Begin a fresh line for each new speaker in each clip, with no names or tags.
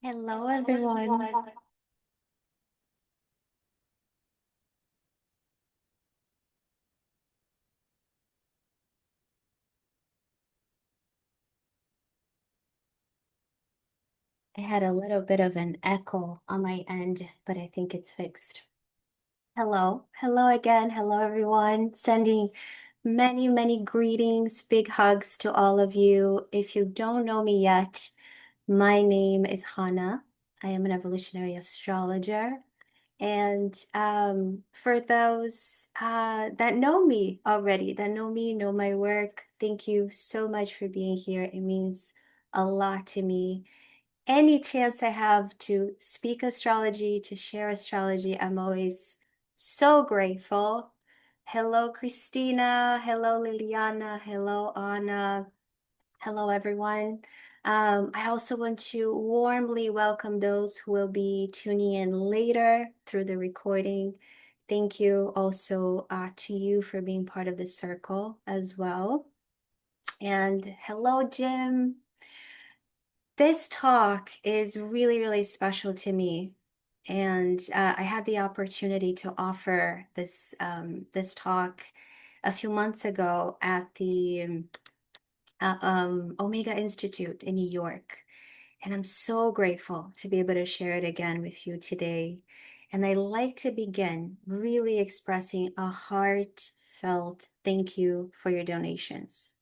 Hello, everyone. I had a little bit of an echo on my end, but I think it's fixed. Hello. Hello again. Hello, everyone. Sending many, many greetings, big hugs to all of you. If you don't know me yet, my name is Hannah. I am an evolutionary astrologer. And for those that know me already, that know me, know my work, thank you so much for being here. It means a lot to me. Any chance I have to speak astrology, to share astrology, I'm always so grateful. Hello, Christina. Hello, Liliana. Hello, Anna. Hello, everyone. I also want to warmly welcome those who will be tuning in later through the recording. Thank you also to you for being part of the circle as well. And hello, Jim. This talk is really, really special to me. And I had the opportunity to offer this talk a few months ago at the Omega Institute in New York. And I'm so grateful to be able to share it again with you today. And I like to begin really expressing a heartfelt thank you for your donations,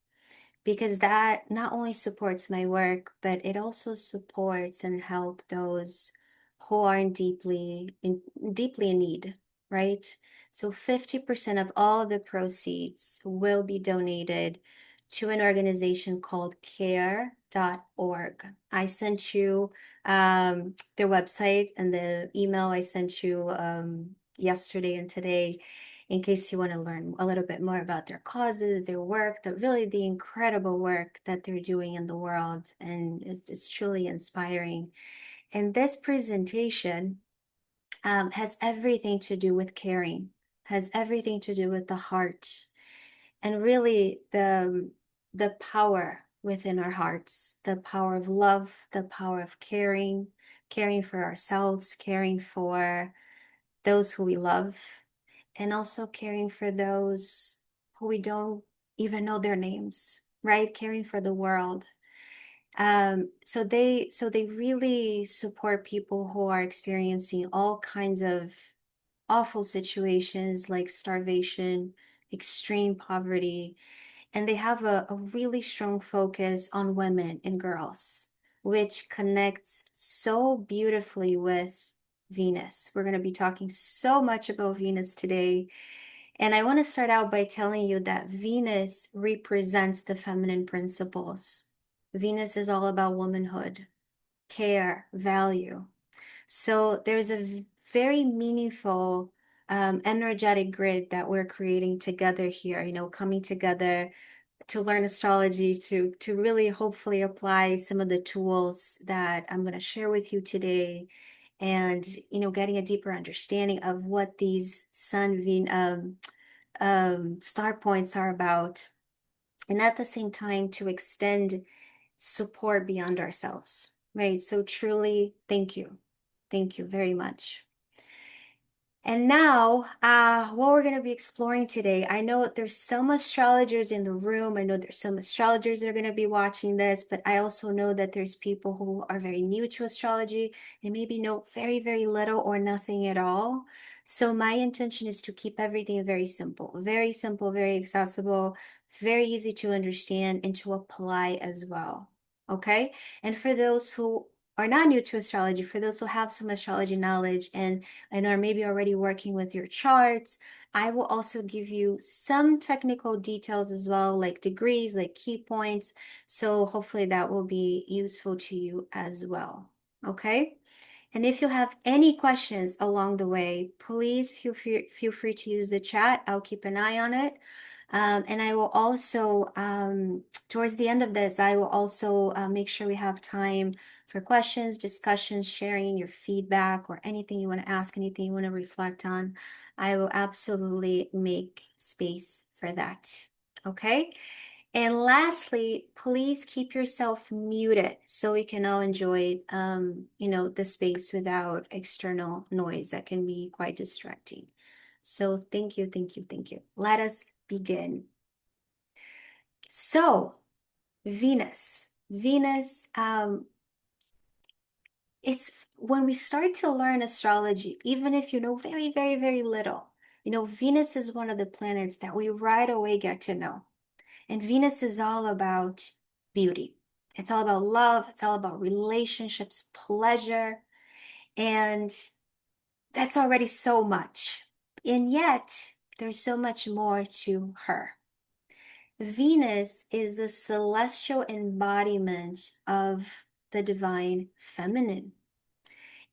because that not only supports my work, but it also supports and help those who are deeply in need, right? So 50% of all the proceeds will be donated to an organization called care.org. I sent you their website and the email I sent you yesterday and today, in case you want to learn a little bit more about their causes, their work, the incredible work that they're doing in the world. And it's truly inspiring. And this presentation has everything to do with caring, has everything to do with the heart, and really the power within our hearts, the power of love, the power of caring, caring for ourselves, caring for those who we love, and also caring for those who we don't even know their names, right? Caring for the world. So they really support people who are experiencing all kinds of awful situations like starvation, extreme poverty, and they have a really strong focus on women and girls, which connects so beautifully with Venus. We're going to be talking so much about Venus today. And I want to start out by telling you that Venus represents the feminine principles. Venus is all about womanhood, care, value. So there's a very meaningful energetic grid that we're creating together here, coming together to learn astrology, to really hopefully apply some of the tools that I'm going to share with you today, and getting a deeper understanding of what these star points are about, and at the same time to extend support beyond ourselves, right? So truly, thank you very much. And now, what we're going to be exploring today, I know there's some astrologers in the room. I know there's some astrologers that are going to be watching this, but I also know that there's people who are very new to astrology and maybe know very, very little or nothing at all. So my intention is to keep everything very simple, very accessible, very easy to understand and to apply as well. Okay. And for those who are not new to astrology, for those who have some astrology knowledge and are maybe already working with your charts, I will also give you some technical details as well, like degrees, like key points. So hopefully that will be useful to you as well. Okay. And if you have any questions along the way, please feel free to use the chat. I'll keep an eye on it. And I will also, towards the end of this, I will also make sure we have time for questions, discussions, sharing your feedback, or anything you want to ask, anything you want to reflect on. I will absolutely make space for that. Okay. And lastly, please keep yourself muted so we can all enjoy, the space without external noise that can be quite distracting. So thank you, thank you, thank you. Let us begin. So Venus, Venus, it's when we start to learn astrology, even if you know very, very, very little, Venus is one of the planets that we right away get to know. And Venus is all about beauty. It's all about love. It's all about relationships, pleasure. And that's already so much. And yet, there's so much more to her. Venus is the celestial embodiment of the divine feminine.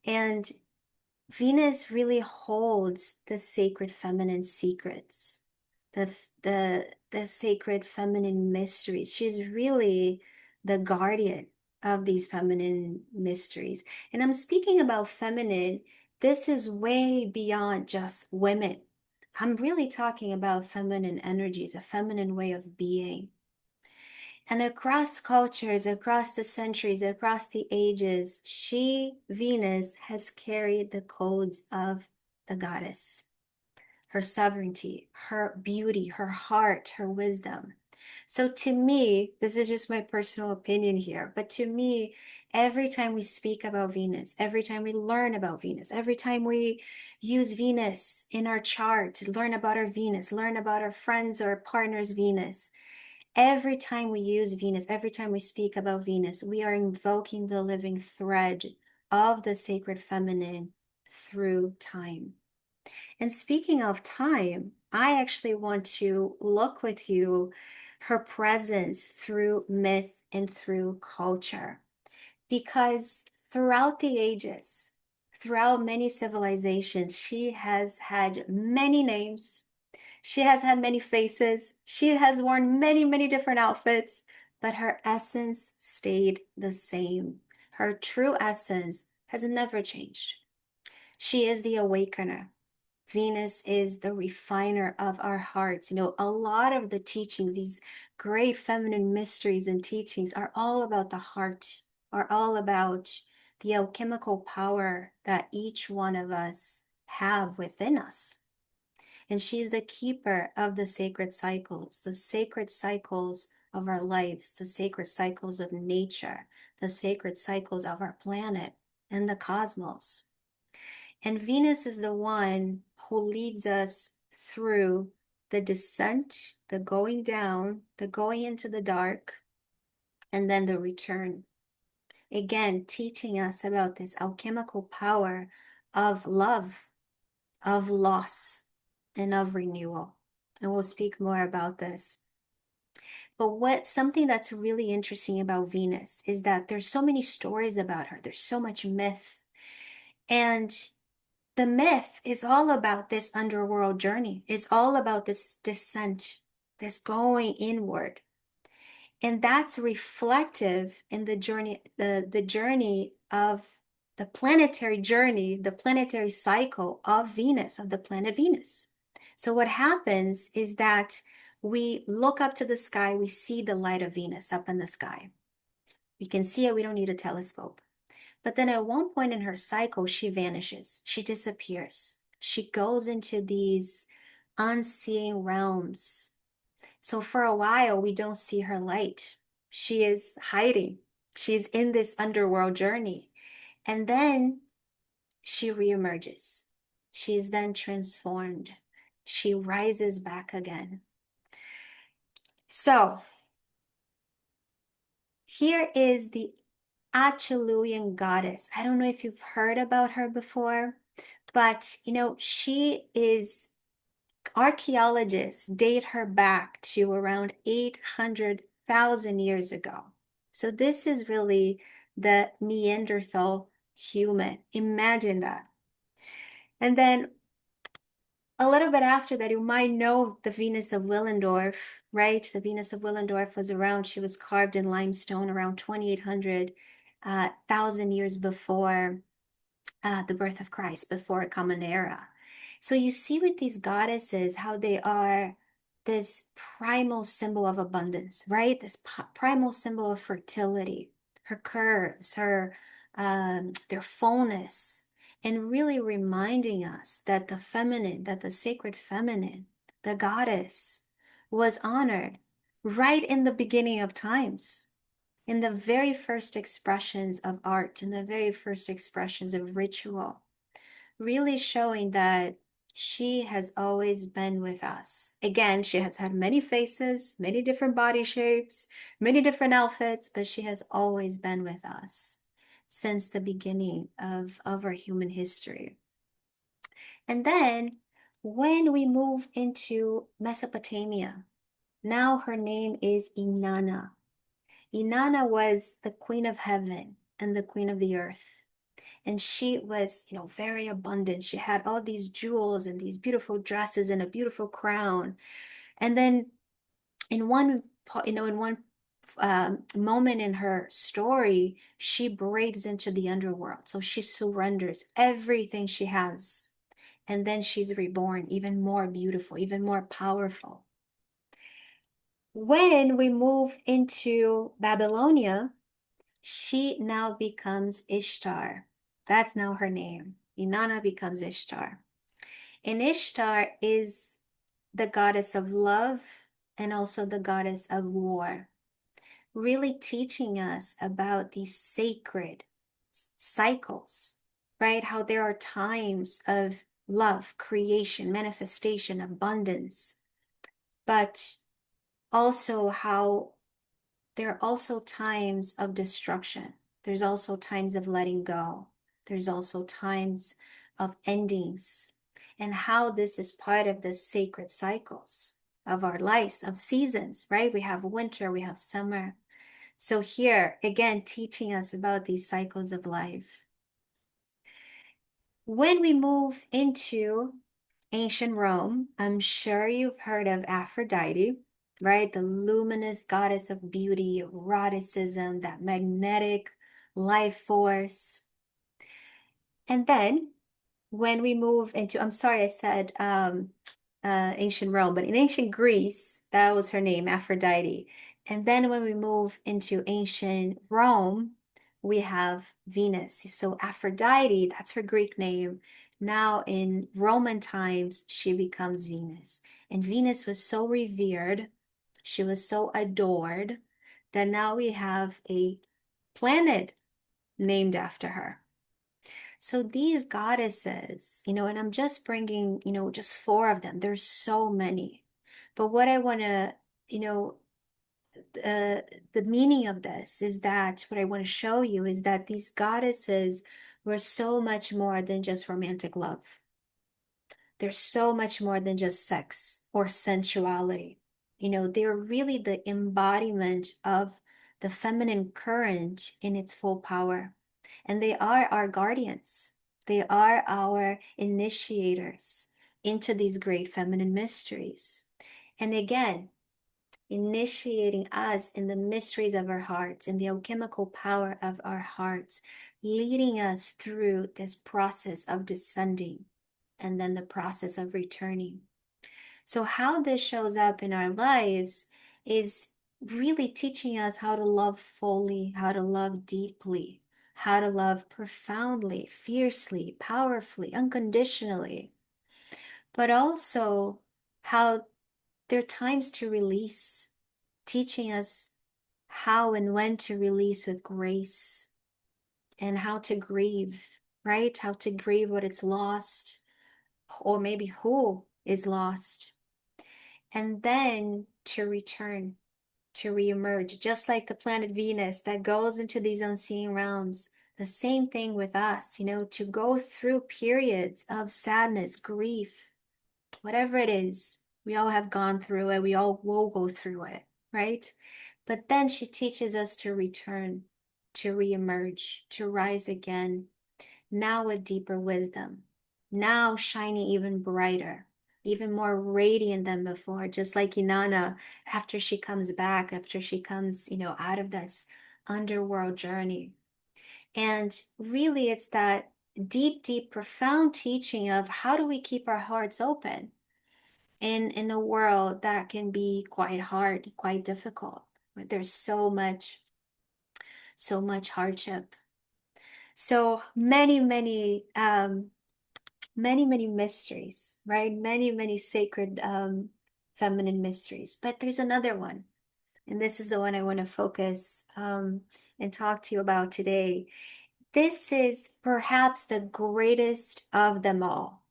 And Venus really holds the sacred feminine secrets, the sacred feminine mysteries. She's really the guardian of these feminine mysteries. And I'm speaking about feminine. This is way beyond just women. I'm really talking about feminine energies, a feminine way of being. And across cultures, across the centuries, across the ages, she, Venus, has carried the codes of the goddess, her sovereignty, her beauty, her heart, her wisdom. So to me, this is just my personal opinion here, but to me, every time we speak about Venus, every time we learn about Venus, every time we use Venus in our chart to learn about our Venus, learn about our friends or partner's Venus, every time we use Venus, every time we speak about Venus, we are invoking the living thread of the sacred feminine through time. And speaking of time, I actually want to look with you her presence through myth and through culture. Because throughout the ages, throughout many civilizations, she has had many names, she has had many faces. She has worn many, many different outfits, but her essence stayed the same. Her true essence has never changed. She is the awakener. Venus is the refiner of our hearts. A lot of the teachings, these great feminine mysteries and teachings, are all about the heart, are all about the alchemical power that each one of us have within us. And she's the keeper of the sacred cycles of our lives, the sacred cycles of nature, the sacred cycles of our planet and the cosmos. And Venus is the one who leads us through the descent, the going down, the going into the dark, and then the return. Again, teaching us about this alchemical power of love, of loss, and of renewal. And we'll speak more about this. But something that's really interesting about Venus is that there's so many stories about her. There's so much myth. And the myth is all about this underworld journey. It's all about this descent, this going inward. And that's reflective in the journey, the journey of the planetary cycle of Venus, of the planet Venus. So what happens is that we look up to the sky, we see the light of Venus up in the sky. We can see it, we don't need a telescope. But then at one point in her cycle, she vanishes, she disappears. She goes into these unseen realms. So for a while, we don't see her light. She is hiding. She's in this underworld journey. And then she reemerges. She's then transformed. She rises back again. So here is the Acheulean goddess. I don't know if you've heard about her before, but she is, archaeologists date her back to around 800,000 years ago. So this is really the Neanderthal human. Imagine that. And then a little bit after that, you might know the Venus of Willendorf, right? The Venus of Willendorf was around, she was carved in limestone around 2,800,000 years before the birth of Christ, before a common era. So you see with these goddesses how they are this primal symbol of abundance, right? This primal symbol of fertility, her curves, her their fullness, and really reminding us that the feminine, that the sacred feminine, the goddess, was honored right in the beginning of times, in the very first expressions of art, in the very first expressions of ritual, really showing that she has always been with us. Again, she has had many faces, many different body shapes, many different outfits, but she has always been with us since the beginning of our human history. And then when we move into Mesopotamia, now her name is Inanna. Inanna was the queen of heaven and the queen of the earth. And she was, very abundant. She had all these jewels and these beautiful dresses and a beautiful crown. And then in one, in one moment in her story, she breaks into the underworld. So she surrenders everything she has. And then she's reborn, even more beautiful, even more powerful. When we move into Babylonia, she now becomes Ishtar. That's now her name. Inanna becomes Ishtar. And Ishtar is the goddess of love and also the goddess of war, really teaching us about these sacred cycles, right? How there are times of love, creation, manifestation, abundance, but also how there are also times of destruction. There's also times of letting go. There's also times of endings, and how this is part of the sacred cycles of our lives, of seasons, right? We have winter, we have summer. So here, again, teaching us about these cycles of life. When we move into ancient Rome, I'm sure you've heard of Aphrodite, right? The luminous goddess of beauty, eroticism, that magnetic life force. And then when we move into, I'm sorry, I said ancient Rome, but in ancient Greece, that was her name, Aphrodite. And then when we move into ancient Rome, we have Venus. So Aphrodite, that's her Greek name. Now in Roman times, she becomes Venus. And Venus was so revered, she was so adored, that now we have a planet named after her. So these goddesses, and I'm just bringing, just four of them. There's so many. But what I want to, you know, the meaning of this is that what I want to show you is that these goddesses were so much more than just romantic love. They're so much more than just sex or sensuality. They're really the embodiment of the feminine current in its full power. And they are our guardians. They are our initiators into these great feminine mysteries. And again, initiating us in the mysteries of our hearts, in the alchemical power of our hearts, leading us through this process of descending and then the process of returning. So, how this shows up in our lives is really teaching us how to love fully, how to love deeply, how to love profoundly, fiercely, powerfully, unconditionally, but also how there are times to release, teaching us how and when to release with grace and how to grieve, right? How to grieve what it's lost, or maybe who is lost, and then to return, to reemerge, just like the planet Venus that goes into these unseen realms. The same thing with us, to go through periods of sadness, grief, whatever it is. We all have gone through it. We all will go through it, right? But then she teaches us to return, to reemerge, to rise again, now with deeper wisdom, now shining even brighter, even more radiant than before, just like Inanna after she comes back, after she comes, out of this underworld journey. And really, it's that deep, deep, profound teaching of how do we keep our hearts open? in a world that can be quite hard, quite difficult, where there's so much hardship. So many mysteries, right? Many sacred feminine mysteries. But there's another one, and this is the one I want to focus and talk to you about today. This is perhaps the greatest of them all,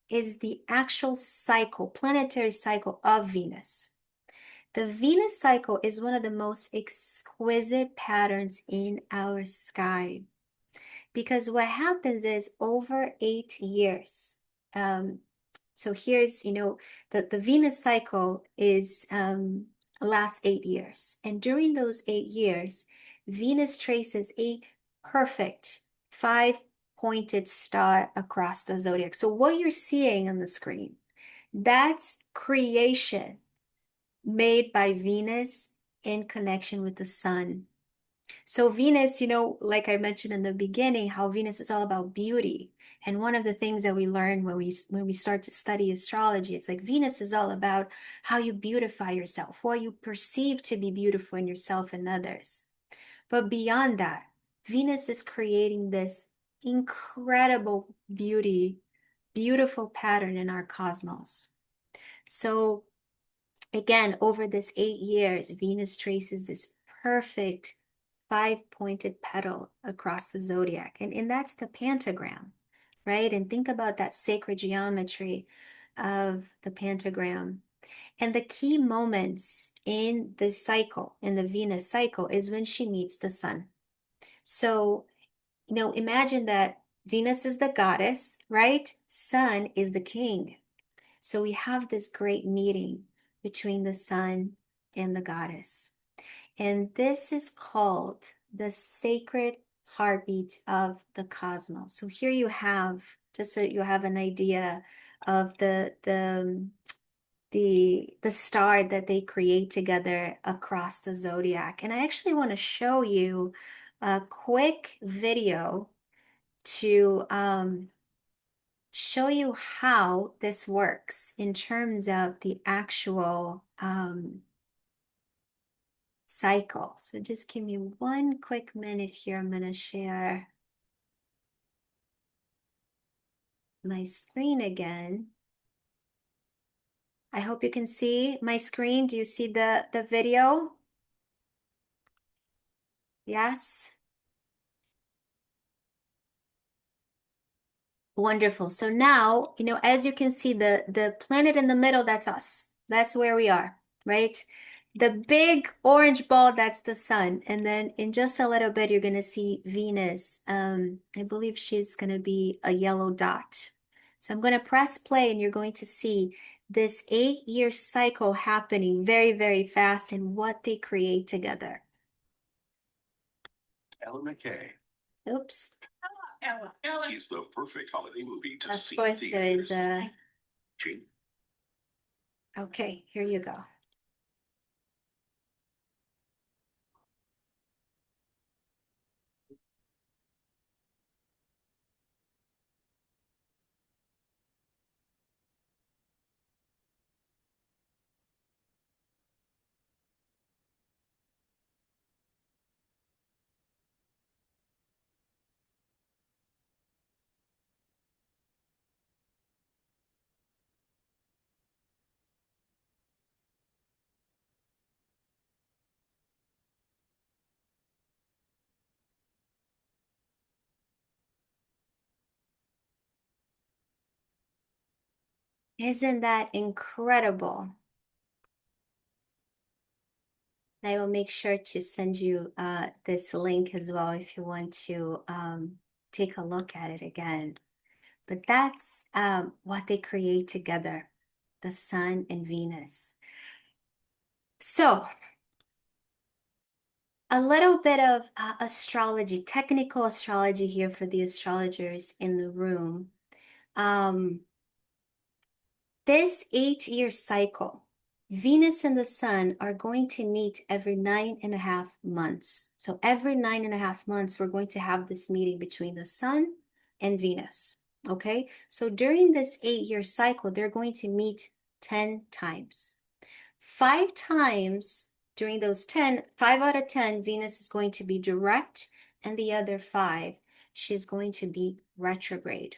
is the actual cycle, planetary cycle of Venus. The Venus cycle is one of the most exquisite patterns in our sky, because what happens is over 8 years. Um, so here's, the Venus cycle is lasts 8 years. And during those 8 years, Venus traces a perfect five-pointed star across the zodiac. So what you're seeing on the screen, that's creation made by Venus in connection with the sun. So Venus, like I mentioned in the beginning, how Venus is all about beauty. And one of the things that we learn when we start to study astrology, it's like Venus is all about how you beautify yourself, what you perceive to be beautiful in yourself and others. But beyond that, Venus is creating this incredible beauty, beautiful pattern in our cosmos. So again, over this 8 years, Venus traces this perfect five-pointed petal across the zodiac. And that's the pentagram, right? And think about that sacred geometry of the pentagram. And the key moments in the cycle, in the Venus cycle, is when she meets the sun. So, imagine that Venus is the goddess, right? Sun is the king. So we have this great meeting between the sun and the goddess. And this is called the sacred heartbeat of the cosmos. So here you have, just so you have an idea of the star that they create together across the zodiac. And I actually want to show you a quick video to show you how this works in terms of the actual cycle. So just give me one quick minute here. I'm going to share my screen again. I hope you can see my screen. Do you see the video? Yes? Wonderful. So now, as you can see, the planet in the middle, that's us. That's where we are, right? The big orange ball, that's the sun. And then in just a little bit, you're going to see Venus. I believe she's going to be a yellow dot. So I'm going to press play and you're going to see this 8-year cycle happening very, very fast and what they create together. Ellen McKay. Oops. Ella is the perfect holiday movie to see. Of course, there is a. Okay, here you go. Isn't that incredible? I will make sure to send you this link as well if you want to take a look at it again. But that's what they create together, the sun and Venus. So a little bit of astrology, technical astrology here for the astrologers in the room. This 8-year cycle, Venus and the sun are going to meet every 9.5 months. So every 9.5 months, we're going to have this meeting between the sun and Venus. Okay, so during this 8-year cycle, they're going to meet 10 times. 5 times during those 10, 5 out of 10, Venus is going to be direct, and the other 5, she's going to be retrograde.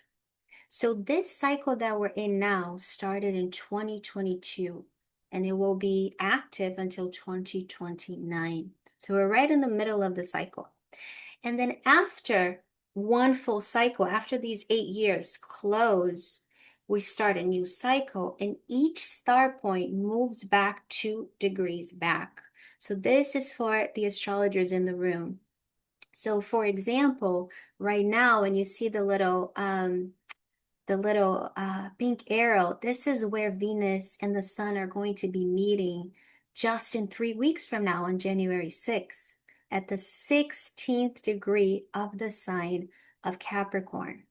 So this cycle that we're in now started in 2022, and it will be active until 2029. So we're right in the middle of the cycle. And then after one full cycle, after these 8 years close, we start a new cycle, and each star point moves back 2 degrees back. So this is for the astrologers in the room. So for example, right now, when you see the little pink arrow, this is where Venus and the Sun are going to be meeting just in 3 weeks from now on January 6th at the 16th degree of the sign of Capricorn.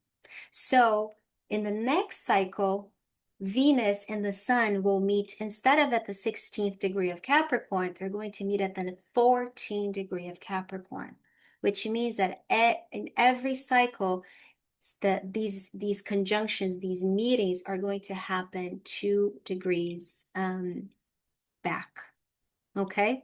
So in the next cycle, Venus and the Sun will meet, instead of at the 16th degree of Capricorn, they're going to meet at the 14th degree of Capricorn, which means that in every cycle, these conjunctions, these meetings are going to happen 2 degrees back. Okay.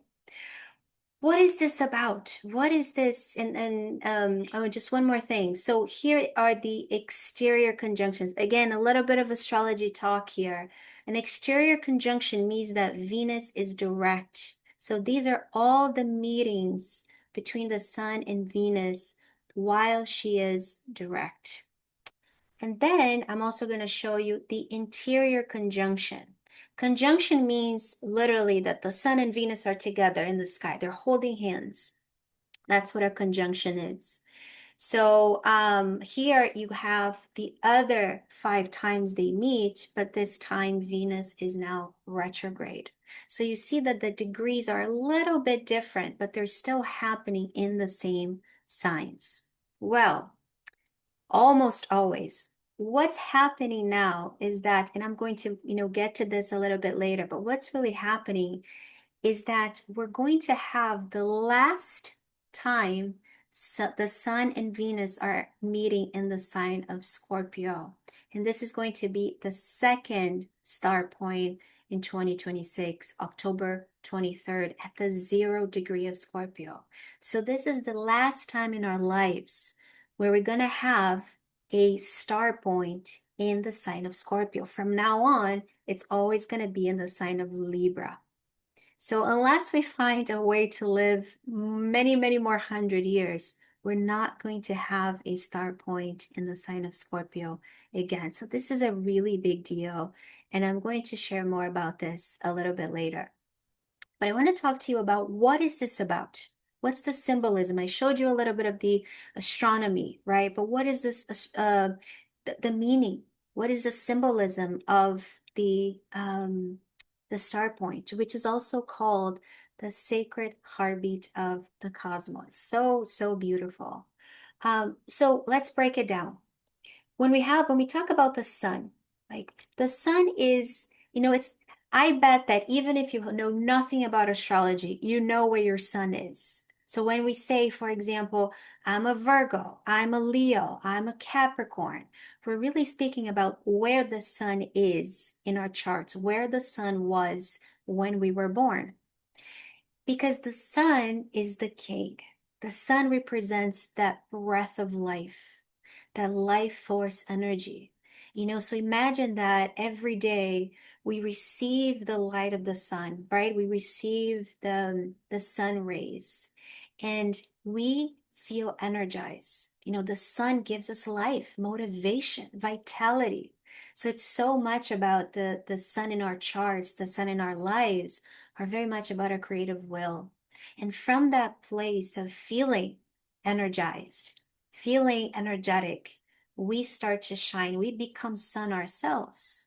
What is this about? What is this? Oh, just one more thing. So here are the exterior conjunctions. Again, a little bit of astrology talk here. An exterior conjunction means that Venus is direct. So these are all the meetings between the Sun and Venus while she is direct. And then I'm also going to show you the interior conjunction. Conjunction means literally that the Sun and Venus are together in the sky. They're holding hands. That's what a conjunction is. So here you have the other 5 times they meet, but this time Venus is now retrograde. So you see that the degrees are a little bit different, but they're still happening in the same signs. Well, almost always. What's happening now is that, and I'm going to, get to this a little bit later, but what's really happening is that we're going to have the last time the Sun and Venus are meeting in the sign of Scorpio. And this is going to be the second star point in 2026, October 23rd, at the 0 degree of Scorpio. So this is the last time in our lives where we're going to have a star point in the sign of Scorpio. From now on, it's always going to be in the sign of Libra. So unless we find a way to live many, many more 100 years, we're not going to have a star point in the sign of Scorpio again. So this is a really big deal, and I'm going to share more about this a little bit later. But I want to talk to you about, what is this about? What's the symbolism? I showed you a little bit of the astronomy, right? But what is this, the meaning? What is the symbolism of the star point, which is also called the sacred heartbeat of the cosmos? So, so beautiful. So let's break it down. When we talk about the sun, like the sun is, I bet that even if you know nothing about astrology, you know where your sun is. So when we say, for example, I'm a Virgo, I'm a Leo, I'm a Capricorn, we're really speaking about where the sun is in our charts, where the sun was when we were born. Because the sun is the king. The sun represents that breath of life, that life force energy. So imagine that every day we receive the light of the sun, right? We receive the sun rays, and we feel energized. The sun gives us life, motivation, vitality. So it's so much about the sun in our charts, the sun in our lives are very much about our creative will. And from that place of feeling energized, feeling energetic, we start to shine. We become sun ourselves,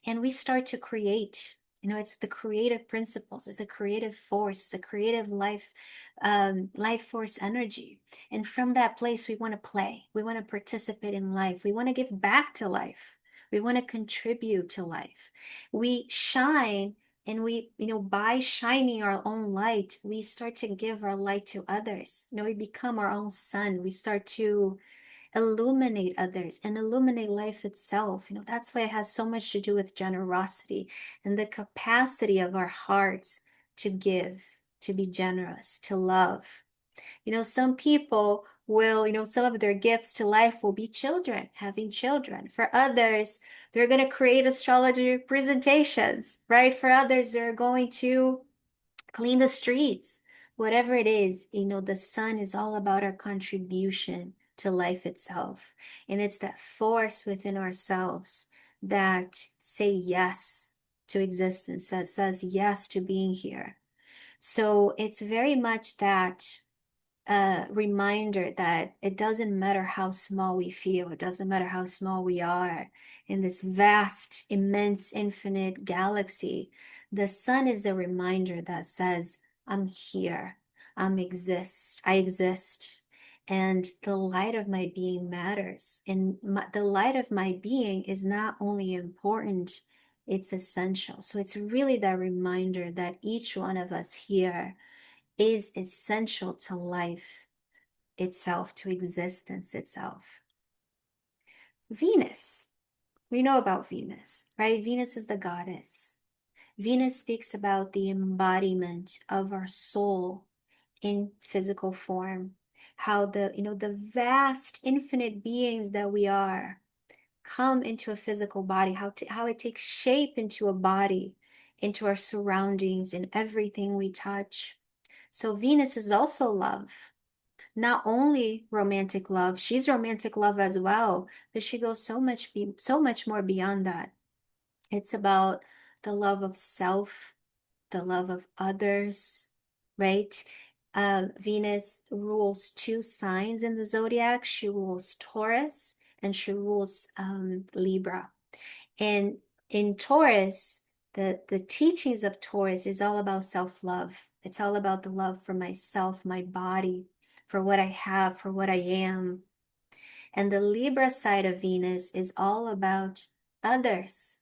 and we start to create. It's the creative principles, it's a creative force, it's a creative life force energy. And from that place, we want to play, we want to participate in life, we want to give back to life, we want to contribute to life. We shine, and by shining our own light, we start to give our light to others. We become our own sun. We start to illuminate others and illuminate life itself. That's why it has so much to do with generosity and the capacity of our hearts to give, to be generous, to love. Some people will, some of their gifts to life will be children, having children. For others, they're going to create astrology presentations, right? For others, they're going to clean the streets. Whatever it is, the sun is all about our contribution to life itself. And it's that force within ourselves that say yes to existence, that says yes to being here. So it's very much that a reminder that it doesn't matter how small we feel, it doesn't matter how small we are in this vast, immense, infinite galaxy. The sun is a reminder that says, I'm here, I exist, and the light of my being matters. And the light of my being is not only important, it's essential. So it's really that reminder that each one of us here is essential to life itself, to existence itself. Venus, we know about Venus, right? Venus is the goddess. Venus speaks about the embodiment of our soul in physical form, how the vast infinite beings that we are come into a physical body, how it takes shape into a body, into our surroundings, in everything we touch. So Venus is also love. Not only romantic love, she's romantic love as well, but she goes so much more beyond that. It's about the love of self, the love of others, right? Venus rules two signs in the zodiac. She rules Taurus and she rules Libra. And in Taurus, the teachings of Taurus is all about self-love. It's all about the love for myself, my body, for what I have, for what I am. And the Libra side of Venus is all about others,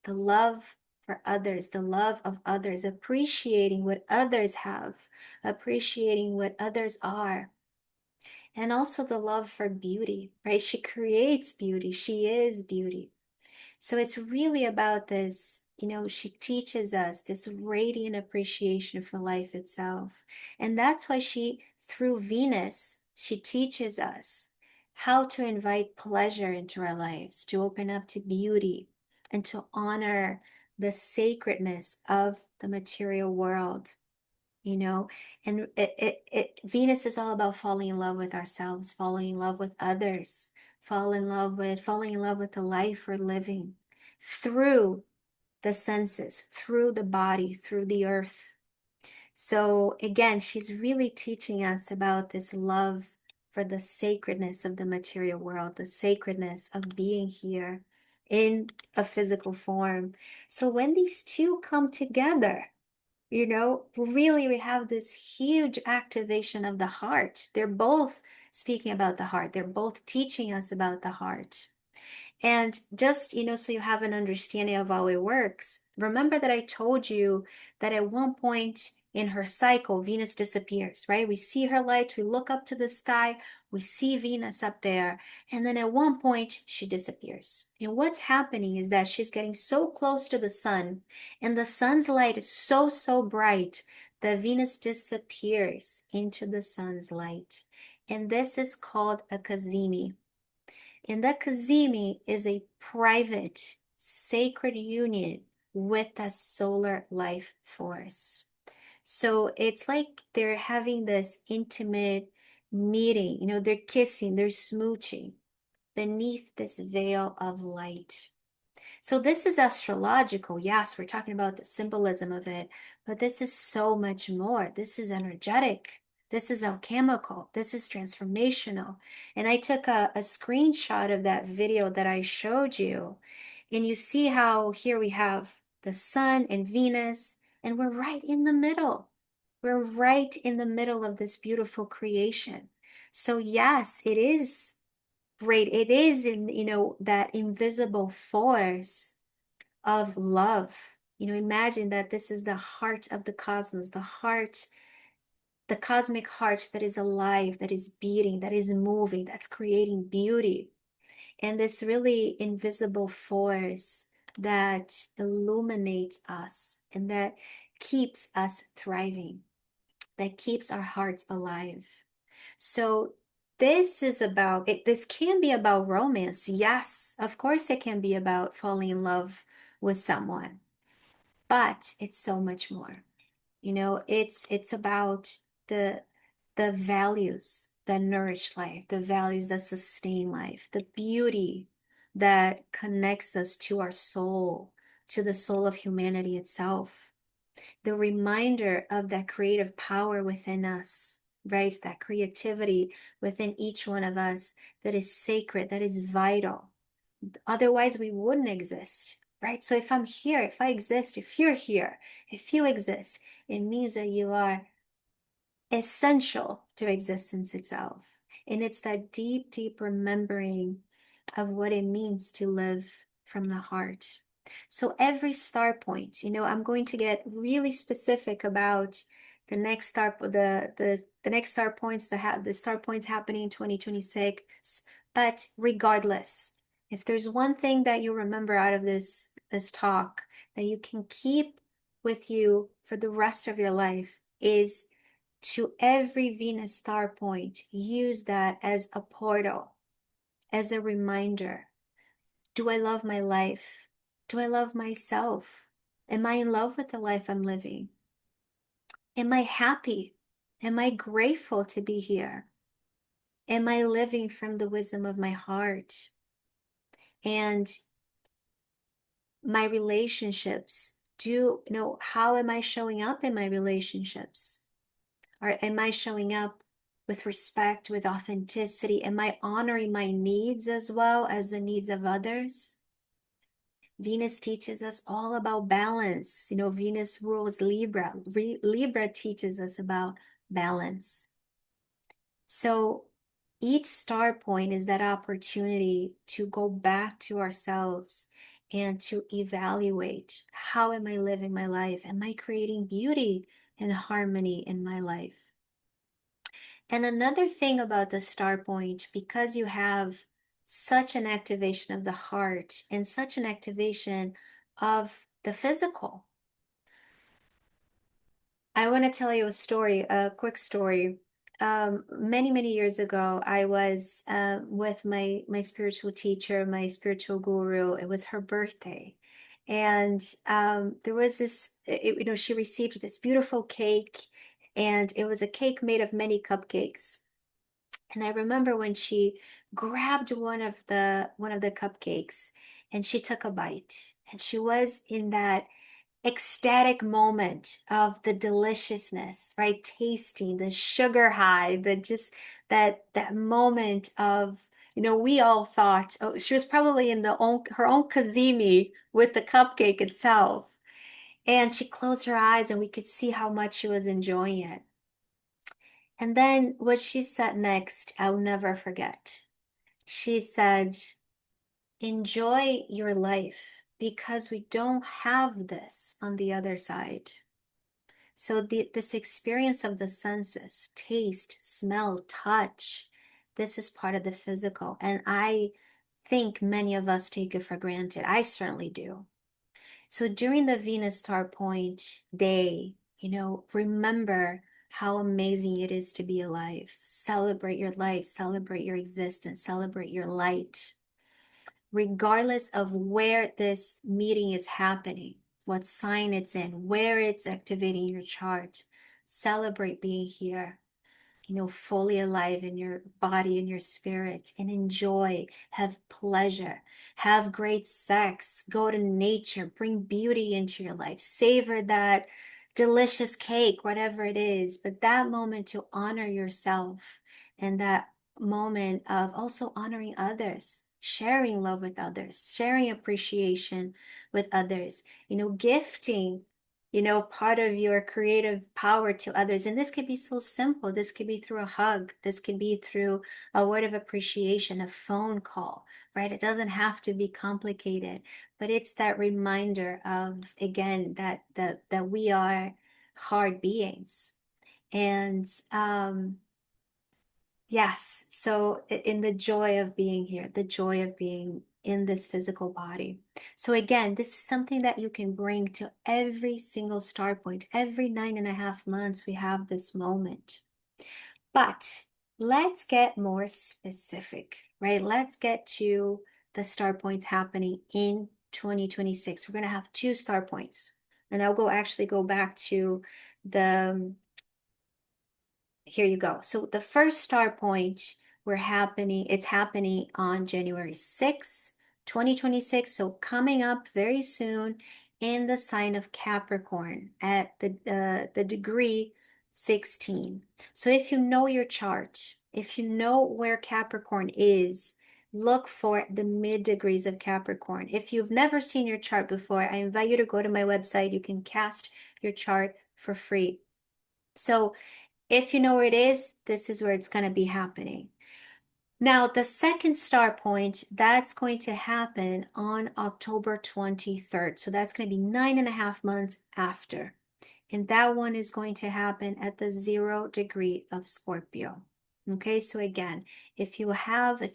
the love for others, the love of others, appreciating what others have, appreciating what others are. And also the love for beauty, right? She creates beauty. She is beauty. So it's really about this, she teaches us this radiant appreciation for life itself. And that's why through Venus, she teaches us how to invite pleasure into our lives, to open up to beauty, and to honor the sacredness of the material world. And Venus is all about falling in love with ourselves, falling in love with others, falling in love with the life we're living through the senses, through the body, through the earth. So again, she's really teaching us about this love for the sacredness of the material world, the sacredness of being here in a physical form. So when these two come together, really we have this huge activation of the heart. They're both speaking about the heart. They're both teaching us about the heart. And just, so you have an understanding of how it works, remember that I told you that at one point in her cycle, Venus disappears, right? We see her light, we look up to the sky, we see Venus up there, and then at one point she disappears. And what's happening is that she's getting so close to the sun, and the sun's light is so, so bright that Venus disappears into the sun's light. And this is called a cazimi. And that Kazemi is a private, sacred union with that solar life force. So it's like they're having this intimate meeting, they're kissing, they're smooching beneath this veil of light. So this is astrological. Yes, we're talking about the symbolism of it, but this is so much more. This is energetic. This is alchemical. This is transformational. And I took a screenshot of that video that I showed you. And you see how here we have the sun and Venus, and we're right in the middle. We're right in the middle of this beautiful creation. So yes, it is great. It is in, that invisible force of love. Imagine that this is the heart of the cosmos, the heart the cosmic heart that is alive, that is beating, that is moving, that's creating beauty. And this really invisible force that illuminates us and that keeps us thriving, that keeps our hearts alive. So this is about it, this can be about romance. Yes, of course it can be about falling in love with someone, but it's so much more. It's about the the values that nourish life, the values that sustain life, the beauty that connects us to our soul, to the soul of humanity itself, the reminder of that creative power within us, right? That creativity within each one of us that is sacred, that is vital. Otherwise, we wouldn't exist, right? So if I'm here, if I exist, if you're here, if you exist, it means that you are essential to existence itself. And it's that deep, deep remembering of what it means to live from the heart. So every star point, I'm going to get really specific about the next star, the next star points, the star points happening in 2026. But regardless, if there's one thing that you remember out of this talk that you can keep with you for the rest of your life is to every Venus star point, use that as a portal, as a reminder. Do I love my life? Do I love myself? Am I in love with the life I'm living? Am I happy? Am I grateful to be here? Am I living from the wisdom of my heart? And my relationships, how am I showing up in my relationships? Or am I showing up with respect, with authenticity? Am I honoring my needs as well as the needs of others? Venus teaches us all about balance. Venus rules Libra. Libra teaches us about balance. So each star point is that opportunity to go back to ourselves and to evaluate, how am I living my life? Am I creating beauty and harmony in my life? And another thing about the star point, because you have such an activation of the heart and such an activation of the physical, I want to tell you a story, a quick story. Many, many years ago, I was with my spiritual teacher, my spiritual guru. It was her birthday. And there was she received this beautiful cake, and it was a cake made of many cupcakes. And I remember when she grabbed one of the cupcakes and she took a bite, and she was in that ecstatic moment of the deliciousness, right? Tasting the sugar high, that moment of, we all thought, oh, she was probably in her own Kazemi with the cupcake itself. And she closed her eyes and we could see how much she was enjoying it. And then what she said next, I'll never forget. She said, enjoy your life because we don't have this on the other side. So this experience of the senses, taste, smell, touch, this is part of the physical. And I think many of us take it for granted. I certainly do. So during the Venus Star Point day, remember how amazing it is to be alive. Celebrate your life, celebrate your existence, celebrate your light, regardless of where this meeting is happening, what sign it's in, where it's activating your chart. Celebrate being here, fully alive in your body and your spirit, and enjoy, have pleasure, have great sex, go to nature, bring beauty into your life, savor that delicious cake, whatever it is. But that moment to honor yourself, and that moment of also honoring others, sharing love with others, sharing appreciation with others, gifting part of your creative power to others. And this could be so simple. This could be through a hug. This could be through a word of appreciation, a phone call, right? It doesn't have to be complicated, but it's that reminder of, again, that we are hard beings. And yes, so in the joy of being here, the joy of being in this physical body. So again, this is something that you can bring to every single star point. Every 9.5 months, we have this moment. But let's get more specific, right? Let's get to the star points happening in 2026. We're going to have 2 star points. And I'll actually go back to the here you go. So the first star point it's happening on January 6th, 2026. So coming up very soon in the sign of Capricorn at the degree 16. So if you know your chart, if you know where Capricorn is, look for the mid degrees of Capricorn. If you've never seen your chart before, I invite you to go to my website. You can cast your chart for free. So if you know where it is, this is where it's going to be happening. Now, the second star point, that's going to happen on October 23rd. So that's going to be 9.5 months after. And that one is going to happen at the 0 degree of Scorpio. Okay, so again, if you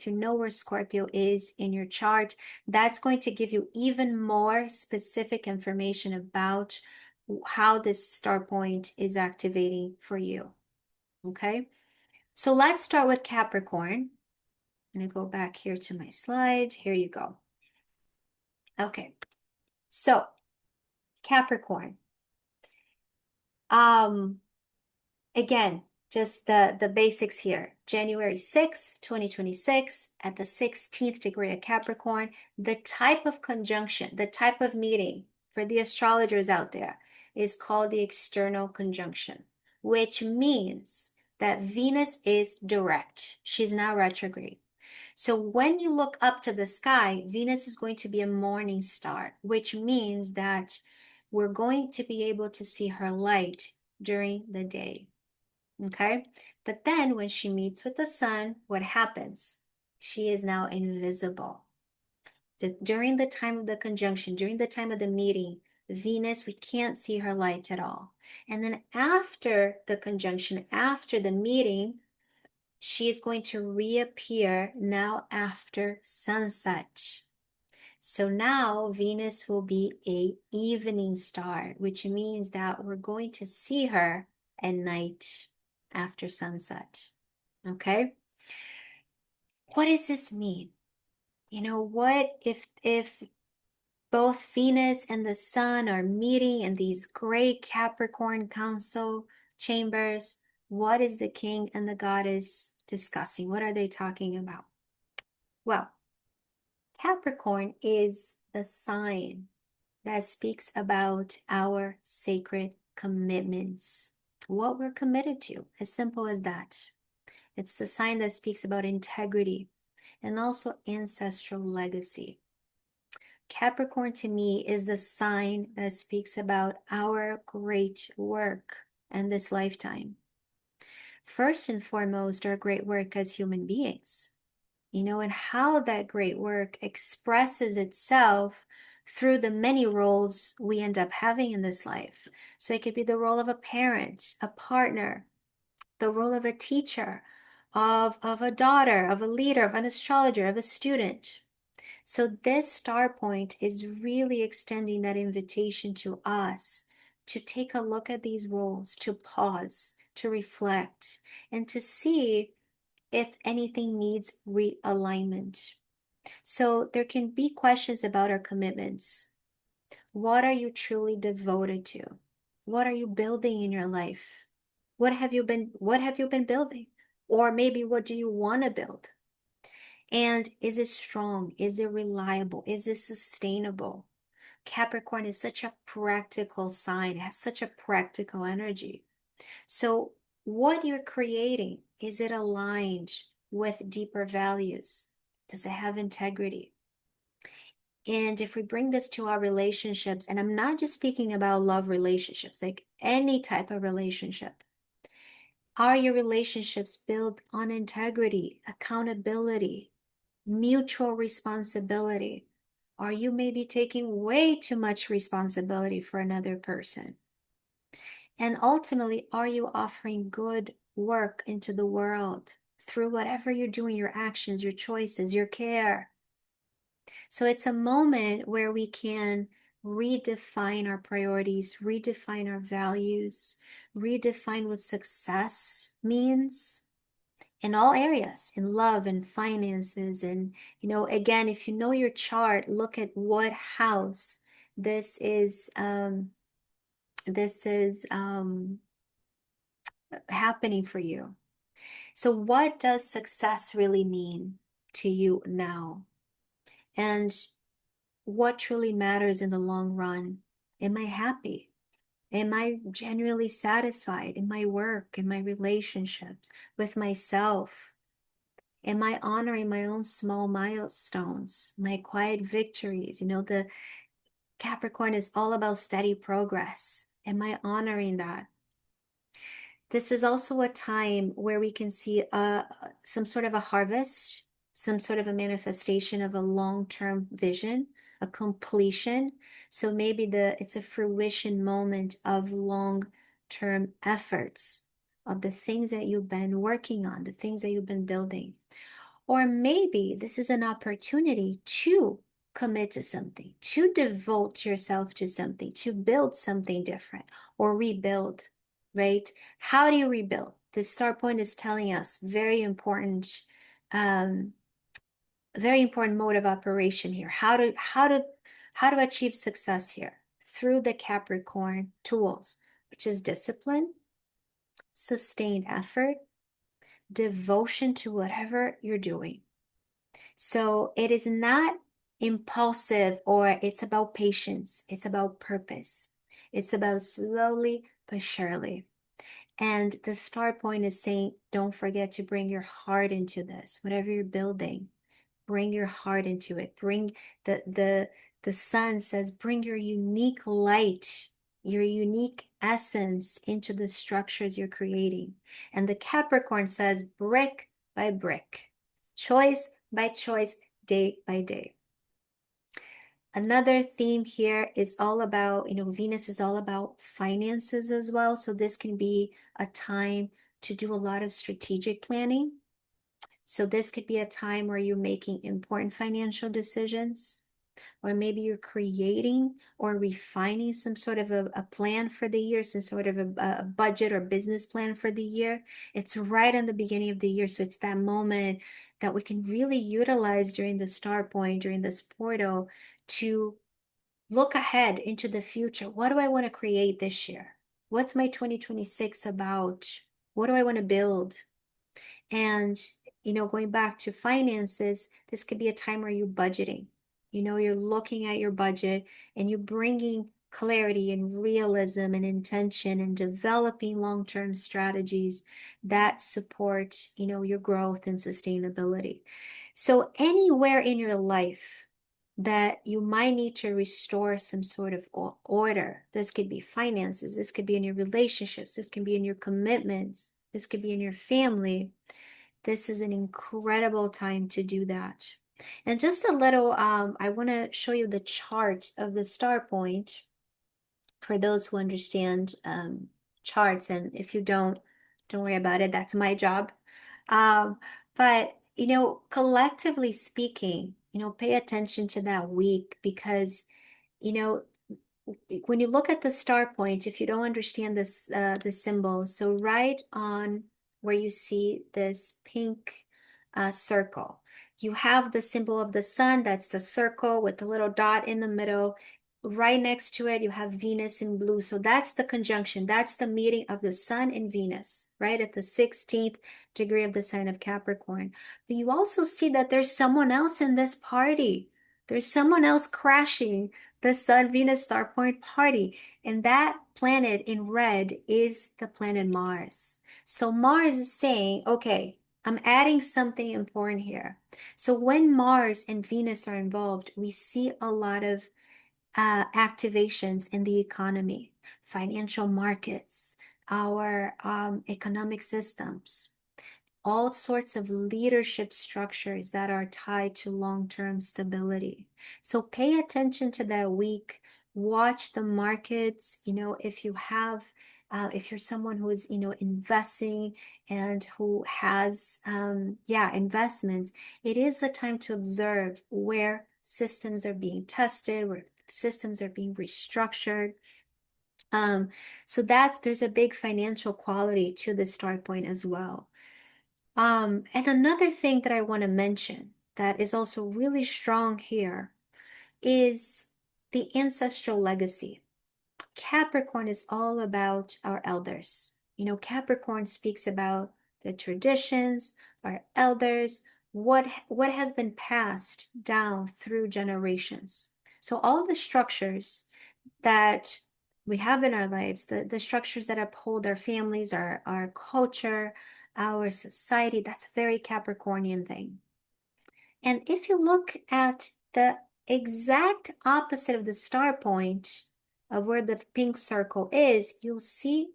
know where Scorpio is in your chart, that's going to give you even more specific information about how this star point is activating for you. Okay, so let's start with Capricorn. I'm going to go back here to my slide. Here you go. Okay, so Capricorn. Again, just the basics here. January 6th, 2026, at the 16th degree of Capricorn, the type of conjunction, the type of meeting for the astrologers out there is called the external conjunction, which means that Venus is direct. She's now retrograde. So when you look up to the sky, Venus is going to be a morning star, which means that we're going to be able to see her light during the day. Okay, but then when she meets with the sun, what happens? She is now invisible. During the time of the conjunction, during the time of the meeting, Venus, we can't see her light at all. And then after the conjunction, after the meeting, she is going to reappear now after sunset. So now Venus will be an evening star, which means that we're going to see her at night after sunset. Okay? What does this mean? You know, what if both Venus and the sun are meeting in these great Capricorn council chambers? What is the king and the goddess discussing? What are they talking about? Well, Capricorn is the sign that speaks about our sacred commitments, what we're committed to, as simple as that. It's the sign that speaks about integrity and also ancestral legacy. Capricorn to me is the sign that speaks about our great work in this lifetime. First and foremost, our great work as human beings, you know, and how that great work expresses itself through the many roles we end up having in this life. So it could be the role of a parent, a partner, the role of a teacher, of a daughter, of a leader, of an astrologer, of a student. So this star point is really extending that invitation to us to take a look at these roles, to pause, to reflect, and to see if anything needs realignment. So there can be questions about our commitments. What are you truly devoted to? What are you building in your life? What have you been building? Or maybe what do you want to build? And is it strong? Is it reliable? Is it sustainable? Capricorn is such a practical sign, it has such a practical energy. So what you're creating, is it aligned with deeper values? Does it have integrity? And if we bring this to our relationships, and I'm not just speaking about love relationships, like any type of relationship, are your relationships built on integrity, accountability, mutual responsibility? Are you maybe taking way too much responsibility for another person? And ultimately, are you offering good work into the world through whatever you're doing, your actions, your choices, your care? So it's a moment where we can redefine our priorities, redefine our values, redefine what success means in all areas, in love and finances. And, again, if you know your chart, look at what house this is this is happening for you. So what does success really mean to you now? And what truly matters in the long run? Am I happy? Am I genuinely satisfied in my work, in my relationships, with myself? Am I honoring my own small milestones, my quiet victories? The Capricorn is all about steady progress. Am I honoring that? This is also a time where we can see some sort of a harvest, some sort of a manifestation of a long-term vision, a completion. So maybe it's a fruition moment of long-term efforts, of the things that you've been working on, the things that you've been building. Or maybe this is an opportunity to commit to something, to devote yourself to something, to build something different or rebuild, right? How do you rebuild? The start point is telling us um, very important mode of operation here. How to achieve success here through the Capricorn tools, which is discipline, sustained effort, devotion to whatever you're doing. So it is not impulsive, or it's about patience. It's about purpose. It's about slowly but surely. And the start point is saying, don't forget to bring your heart into this. Whatever you're building, bring your heart into it. Bring the sun says, bring your unique light, your unique essence into the structures you're creating. And the Capricorn says, brick by brick, choice by choice, day by day. Another theme here is all about, Venus is all about finances as well. So this can be a time to do a lot of strategic planning. So this could be a time where you're making important financial decisions, or maybe you're creating or refining some sort of a plan for the year, some sort of a budget or business plan for the year. It's right in the beginning of the year. So it's that moment that we can really utilize during the start point, during this portal, to look ahead into the future. What do I want to create this year? What's my 2026 about? What do I want to build? And, going back to finances, this could be a time where you're budgeting. You're looking at your budget and you're bringing clarity and realism and intention and developing long-term strategies that support, your growth and sustainability. So anywhere in your life that you might need to restore some sort of order, this could be finances, this could be in your relationships, this can be in your commitments, this could be in your family. This is an incredible time to do that. And just a little, I want to show you the chart of the star point for those who understand charts. And if you don't worry about it. That's my job. But, collectively speaking, pay attention to that week, because, you know, when you look at the star point, if you don't understand this, the symbol, so right on where you see this pink circle, you have the symbol of the sun. That's the circle with the little dot in the middle. Right next to it, you have Venus in blue. So that's the conjunction. That's the meeting of the sun and Venus, right at the 16th degree of the sign of Capricorn. But you also see that there's someone else in this party. There's someone else crashing the Sun Venus star point party. And that planet in red is the planet Mars. So Mars is saying, okay, I'm adding something important here. So when Mars and Venus are involved, we see a lot of activations in the economy, financial markets, our economic systems, all sorts of leadership structures that are tied to long-term stability. So pay attention to that week. Watch the markets. If you have if you're someone who is, investing and who has, investments, it is the time to observe where systems are being tested, where systems are being restructured. Um, so there's a big financial quality to the start point as well. And another thing that I want to mention that is also really strong here is the ancestral legacy. Capricorn is all about our elders. Capricorn speaks about the traditions, our elders, what has been passed down through generations. So all the structures that we have in our lives, the structures that uphold our families, our culture, our society, that's a very Capricornian thing. And if you look at the exact opposite of the star point of where the pink circle is, you'll see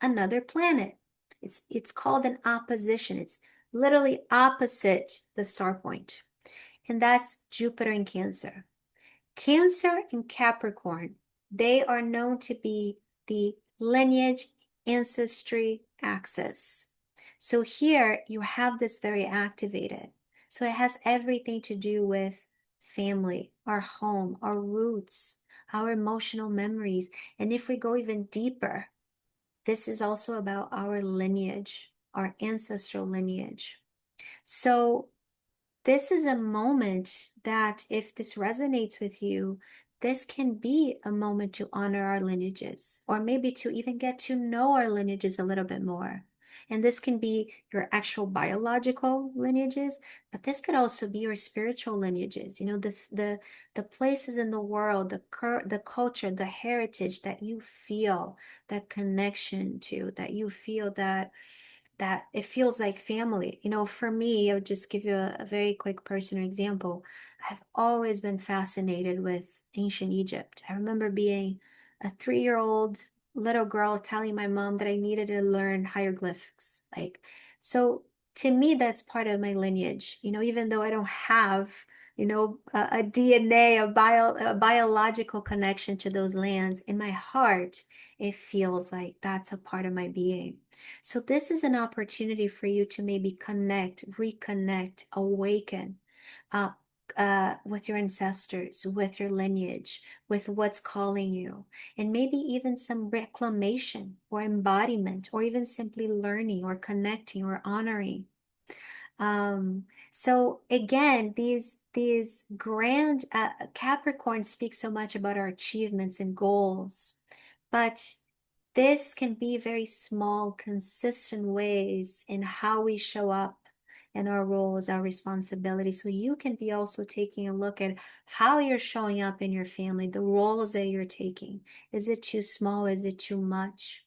another planet. It's called an opposition. It's literally opposite the star point. And that's Jupiter in Cancer. Cancer and Capricorn, they are known to be the lineage ancestry axis. So here you have this very activated. So it has everything to do with family, our home, our roots, our emotional memories. And if we go even deeper, this is also about our lineage, our ancestral lineage. So this is a moment that, if this resonates with you, this can be a moment to honor our lineages, or maybe to even get to know our lineages a little bit more. And this can be your actual biological lineages, but this could also be your spiritual lineages. The places in the world, the culture, the heritage that you feel that connection to, that you feel that it feels like family. For me, I would just give you a very quick personal example. I've always been fascinated with ancient Egypt. I remember being a 3-year-old little girl telling my mom that I needed to learn hieroglyphics. So to me, that's part of my lineage. Even though I don't have, a DNA, a biological connection to those lands, in my heart, it feels like that's a part of my being. So this is an opportunity for you to maybe connect, reconnect, awaken uh, with your ancestors, with your lineage, with what's calling you, and maybe even some reclamation or embodiment, or even simply learning or connecting or honoring. So again, these grand Capricorn speaks so much about our achievements and goals, but this can be very small, consistent ways in how we show up in our roles, our responsibilities. So you can be also taking a look at how you're showing up in your family, the roles that you're taking. Is it too small? Is it too much?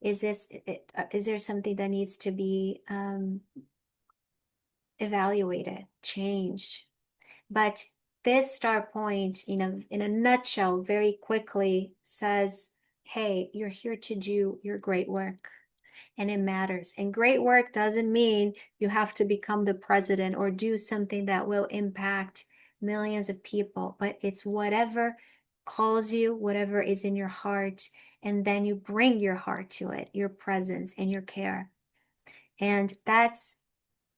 Is there something that needs to be evaluated, changed? But this star point, in a nutshell, very quickly says, hey, you're here to do your great work, and it matters. And great work doesn't mean you have to become the president or do something that will impact millions of people, but it's whatever calls you, whatever is in your heart, and then you bring your heart to it, your presence and your care. And that's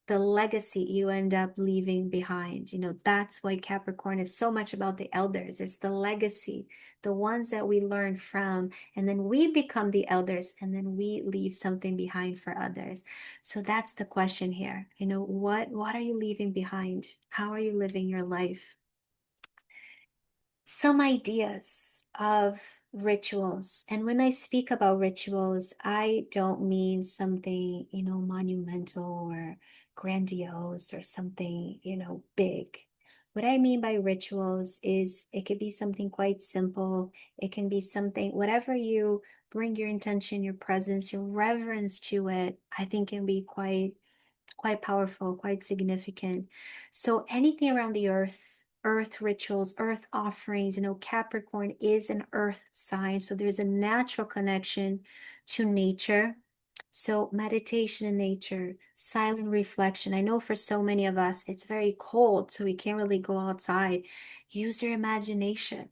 the legacy you end up leaving behind. That's why Capricorn is so much about the elders. It's the legacy, the ones that we learn from, and then we become the elders, and then we leave something behind for others. So that's the question here. What are you leaving behind? How are you living your life? Some ideas of rituals. And when I speak about rituals, I don't mean something, monumental or grandiose or something, big. What I mean by rituals is it could be something quite simple. It can be something, whatever you bring your intention, your presence, your reverence to it, I think can be quite powerful, quite significant. So anything around the earth rituals, earth offerings, Capricorn is an earth sign. So there's a natural connection to nature. So meditation in nature, silent reflection. I know for so many of us, it's very cold, so we can't really go outside. Use your imagination.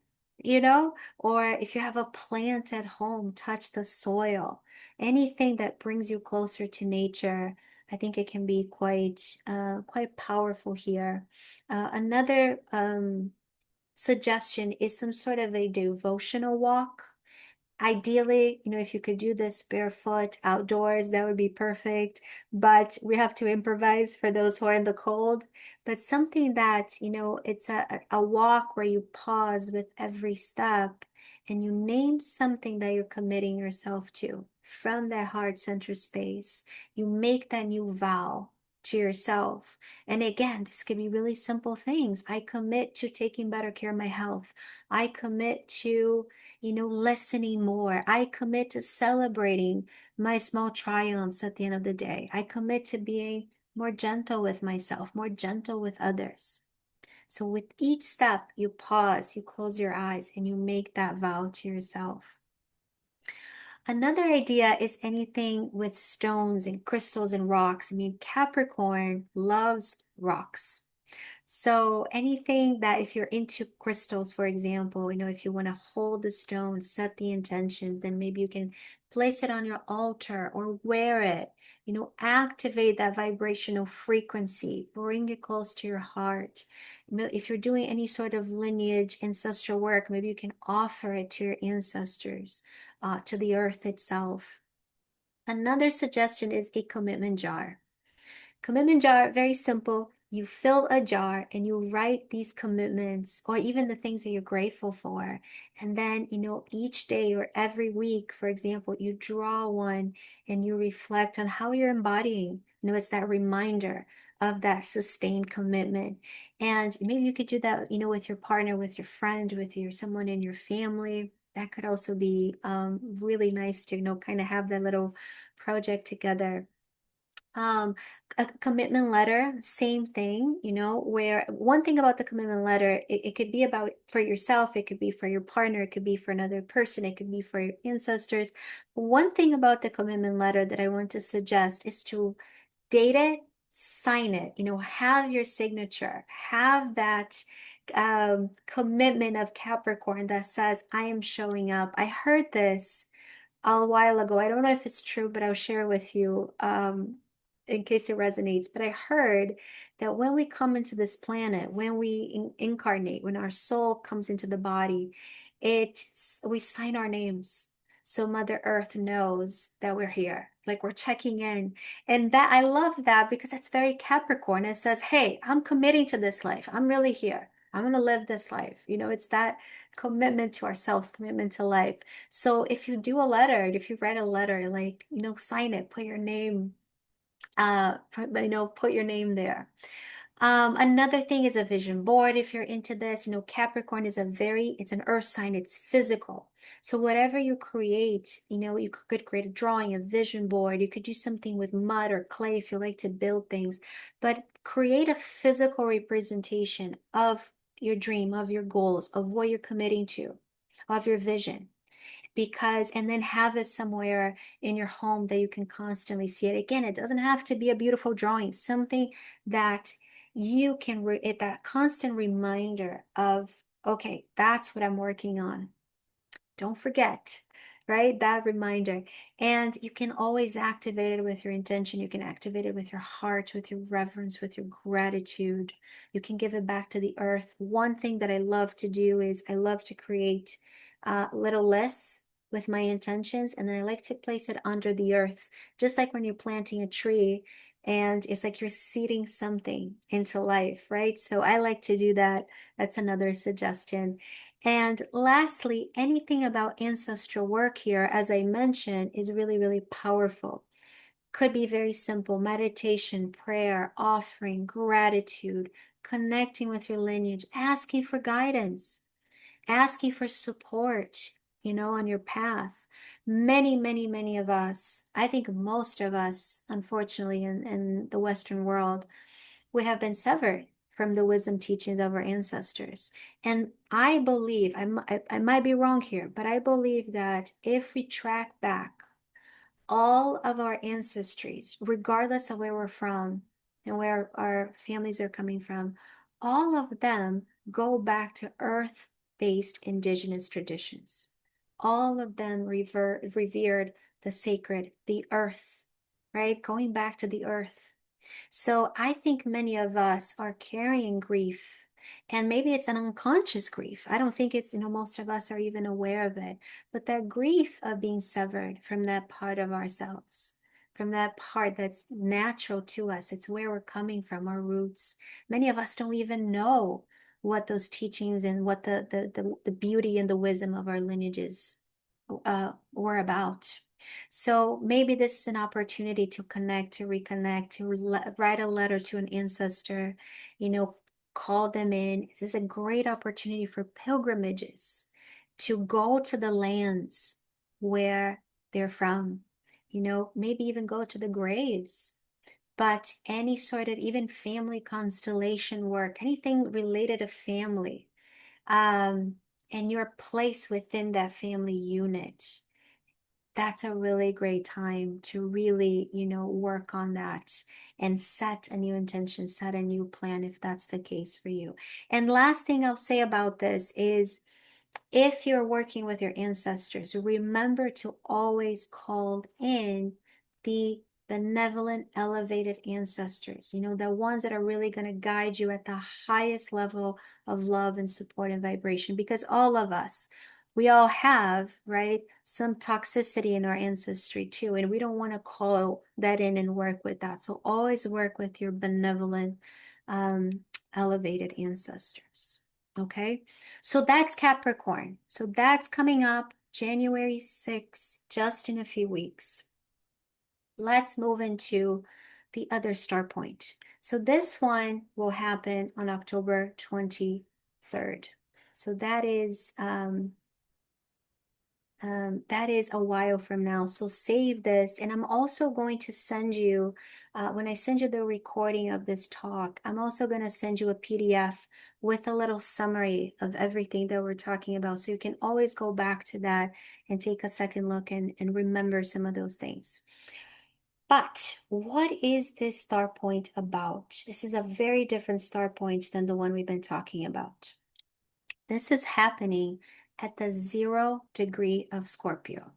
or if you have a plant at home, touch the soil. Anything that brings you closer to nature, I think it can be quite powerful here. Another suggestion is some sort of a devotional walk. Ideally, if you could do this barefoot outdoors, that would be perfect. But we have to improvise for those who are in the cold. But something that, it's a walk where you pause with every step and you name something that you're committing yourself to from that heart center space. You make that new vow to yourself. And again, this could be really simple things. I commit to taking better care of my health. I commit to listening more. I commit to celebrating my small triumphs at the end of the day. I commit to being more gentle with myself, more gentle with others. So with each step, you pause, you close your eyes, and you make that vow to yourself. Another idea is anything with stones and crystals and rocks. I mean, Capricorn loves rocks. So anything that if you're into crystals, for example, if you want to hold the stone, set the intentions, then maybe you can place it on your altar or wear it, activate that vibrational frequency, bring it close to your heart. If you're doing any sort of lineage, ancestral work, maybe you can offer it to your ancestors, to the earth itself. Another suggestion is a commitment jar. Commitment jar, very simple. You fill a jar and you write these commitments or even the things that you're grateful for. And then, each day or every week, for example, you draw one and you reflect on how you're embodying. It's that reminder of that sustained commitment. And maybe you could do that, with your partner, with your friend, with someone in your family. That could also be really nice to, kind of have that little project together. Um, a commitment letter, same thing, where one thing about the commitment letter, it could be about for yourself, it could be for your partner, it could be for another person, it could be for your ancestors. One thing about the commitment letter that I want to suggest is to date it, sign it, have your signature, have that commitment of Capricorn that says, I am showing up. I heard this a while ago. I don't know if it's true, but I'll share with you in case it resonates. But I heard that when we come into this planet, when we incarnate, when our soul comes into the body, we sign our names. So Mother Earth knows that we're here, like we're checking in. And that I love that because that's very Capricorn. It says, hey, I'm committing to this life. I'm really here. I'm going to live this life. It's that commitment to ourselves, commitment to life. So if you do a letter, if you write a letter, like, sign it, put your name, put your name there. Another thing is a vision board. If you're into this, Capricorn is it's an earth sign, it's physical. So whatever you create, you could create a drawing, a vision board. You could do something with mud or clay if you like to build things, but create a physical representation of your dream, of your goals, of what you're committing to, of your vision, and then have it somewhere in your home that you can constantly see it. Again, it doesn't have to be a beautiful drawing, something that you can that constant reminder of, okay, that's what I'm working on. Don't forget, right? That reminder. And you can always activate it with your intention. You can activate it with your heart, with your reverence, with your gratitude. You can give it back to the earth. One thing that I love to do is I love to create little lists with my intentions, and then I like to place it under the earth, just like when you're planting a tree and it's like you're seeding something into life, right? So I like to do that. That's another suggestion. And lastly, anything about ancestral work here, as I mentioned, is really, really powerful. Could be very simple: meditation, prayer, offering, gratitude, connecting with your lineage, asking for guidance, asking for support, on your path. Many, many, many of us, I think most of us, unfortunately, in the Western world, we have been severed from the wisdom teachings of our ancestors. And I believe, I might be wrong here, but I believe that if we track back all of our ancestries, regardless of where we're from and where our families are coming from, all of them go back to earth based indigenous traditions. All of them revered the sacred, the earth, right? Going back to the earth. So I think many of us are carrying grief, and maybe it's an unconscious grief. I don't think it's, most of us are even aware of it, but that grief of being severed from that part of ourselves, from that part that's natural to us. It's where we're coming from, our roots. Many of us don't even know what those teachings and what the beauty and the wisdom of our lineages were about. So maybe this is an opportunity to connect, to reconnect, to write a letter to an ancestor, call them in. This is a great opportunity for pilgrimages to go to the lands where they're from, maybe even go to the graves. But any sort of even family constellation work, anything related to family, um, and your place within that family unit, that's a really great time to really, work on that and set a new intention, set a new plan if that's the case for you. And last thing I'll say about this is, if you're working with your ancestors, remember to always call in the benevolent, elevated ancestors, the ones that are really going to guide you at the highest level of love and support and vibration, because all of us, we all have, right, some toxicity in our ancestry too, and we don't want to call that in and work with that. So always work with your benevolent, elevated ancestors. Okay, so that's Capricorn. So that's coming up January 6th, just in a few weeks. Let's move into the other star point. So this one will happen on October 23rd. So that is a while from now. So save this. And I'm also going to send you, when I send you the recording of this talk, I'm also going to send you a PDF with a little summary of everything that we're talking about. So you can always go back to that and take a second look and remember some of those things. But what is this star point about? This is a very different star point than the one we've been talking about. This is happening at the 0 degree of Scorpio.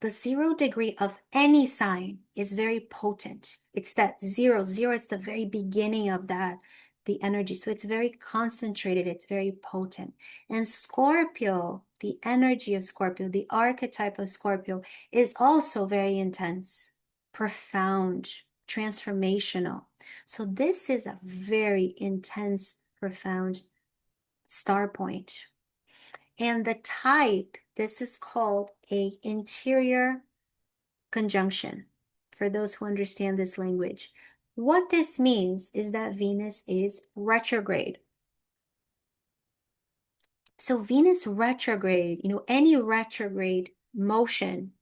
The 0 degree of any sign is very potent. It's that zero, it's the very beginning of that, the energy. So it's very concentrated, it's very potent. And Scorpio, the energy of Scorpio, the archetype of Scorpio is also very intense, profound, transformational. So this is a very intense, profound star point. And the type, this is called a interior conjunction, for those who understand this language. What this means is that Venus is retrograde. So Venus retrograde, any retrograde motion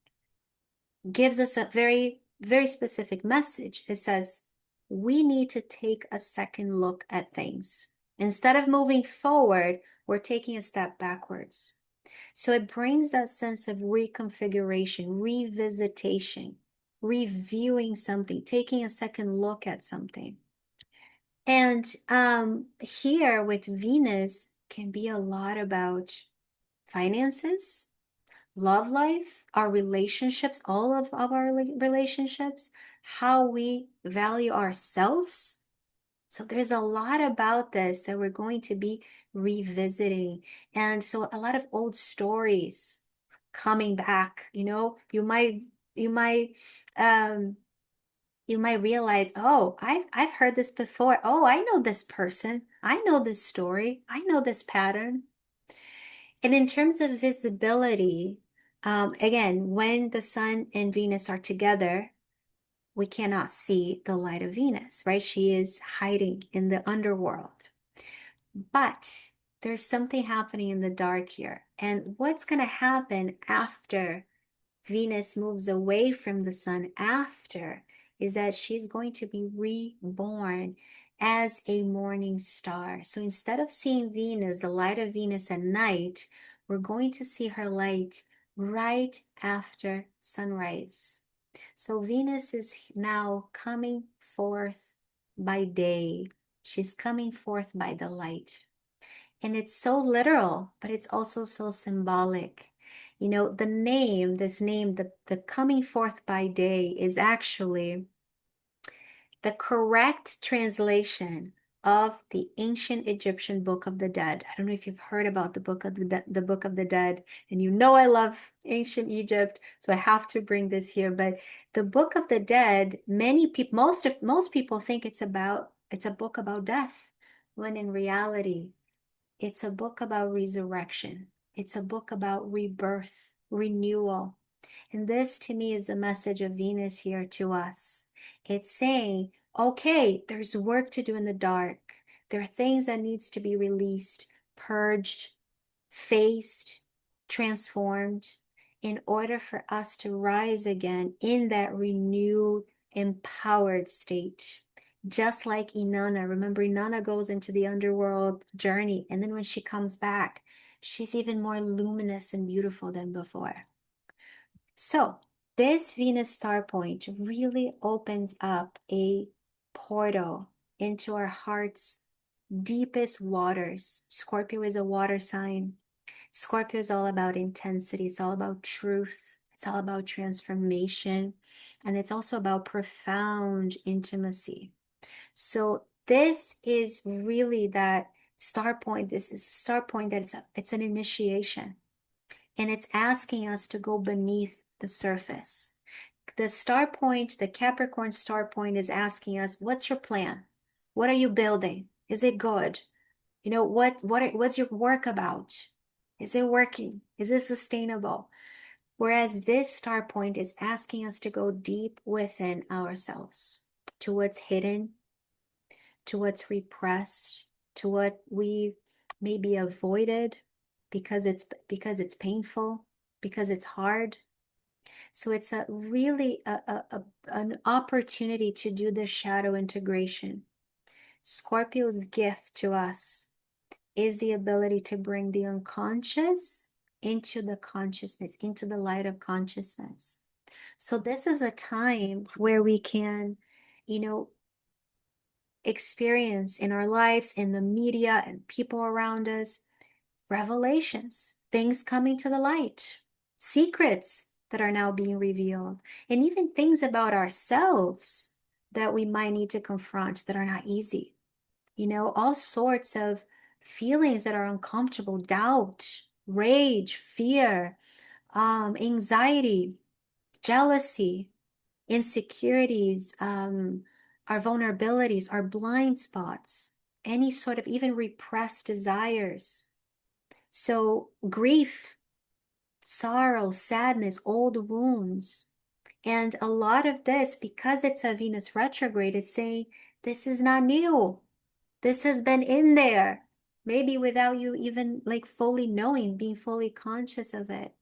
gives us a very, very specific message. It says, we need to take a second look at things. Instead of moving forward, we're taking a step backwards. So it brings that sense of reconfiguration, revisitation, reviewing something, taking a second look at something. And here with Venus can be a lot about finances, love life, our relationships, all of our relationships, how we value ourselves. So there's a lot about this that we're going to be revisiting. And so a lot of old stories coming back, you might um you might realize, oh, I've heard this before. Oh, I know this person. I know this story. I know this pattern. And in terms of visibility, again, when the sun and Venus are together, we cannot see the light of Venus, right? She is hiding in the underworld. But there's something happening in the dark here. And what's going to happen after Venus moves away from the sun after is that she's going to be reborn as a morning star. So instead of seeing Venus, the light of Venus at night, we're going to see her light right after sunrise. So Venus is now coming forth by day. She's coming forth by the light. And it's so literal, but it's also so symbolic. You know, the name, this name, the coming forth by day is actually the correct translation of the ancient Egyptian Book of the Dead. I don't know if you've heard about the the Book of the Dead, and you know I love ancient Egypt, so I have to bring this here. But the Book of the Dead, many people, most people think it's a book about death, when in reality, it's a book about resurrection. It's a book about rebirth, renewal. And this to me is the message of Venus here to us. It's saying, okay, there's work to do in the dark. There are things that needs to be released, purged, faced, transformed in order for us to rise again in that renewed, empowered state. Just like Inanna. Remember, Inanna goes into the underworld journey, and then when she comes back, she's even more luminous and beautiful than before. So this Venus star point really opens up a portal into our heart's deepest waters. Scorpio is a water sign. Scorpio is all about intensity. It's all about truth. It's all about transformation. And it's also about profound intimacy. So this is really that star point. This is a star point that it's an initiation. And it's asking us to go beneath the surface. The star point, the Capricorn star point, is asking us, what's your plan? What are you building? Is it good? You know, what's your work about? Is it working? Is it sustainable? Whereas this star point is asking us to go deep within ourselves, to what's hidden, to what's repressed, to what we maybe avoided because it's painful, because it's hard. So it's a really an opportunity to do the shadow integration. Scorpio's gift to us is the ability to bring the unconscious into the consciousness, into the light of consciousness. So this is a time where we can, you know, experience in our lives, in the media and people around us, revelations, things coming to the light, secrets that are now being revealed, and even things about ourselves that we might need to confront that are not easy. You know, all sorts of feelings that are uncomfortable, doubt, rage, fear, anxiety, jealousy, insecurities, our vulnerabilities, our blind spots, any sort of even repressed desires. So grief, sorrow, sadness, old wounds. And a lot of this, because it's a Venus retrograde, it's saying this is not new. This has been in there, maybe without you even like fully knowing, being fully conscious of it.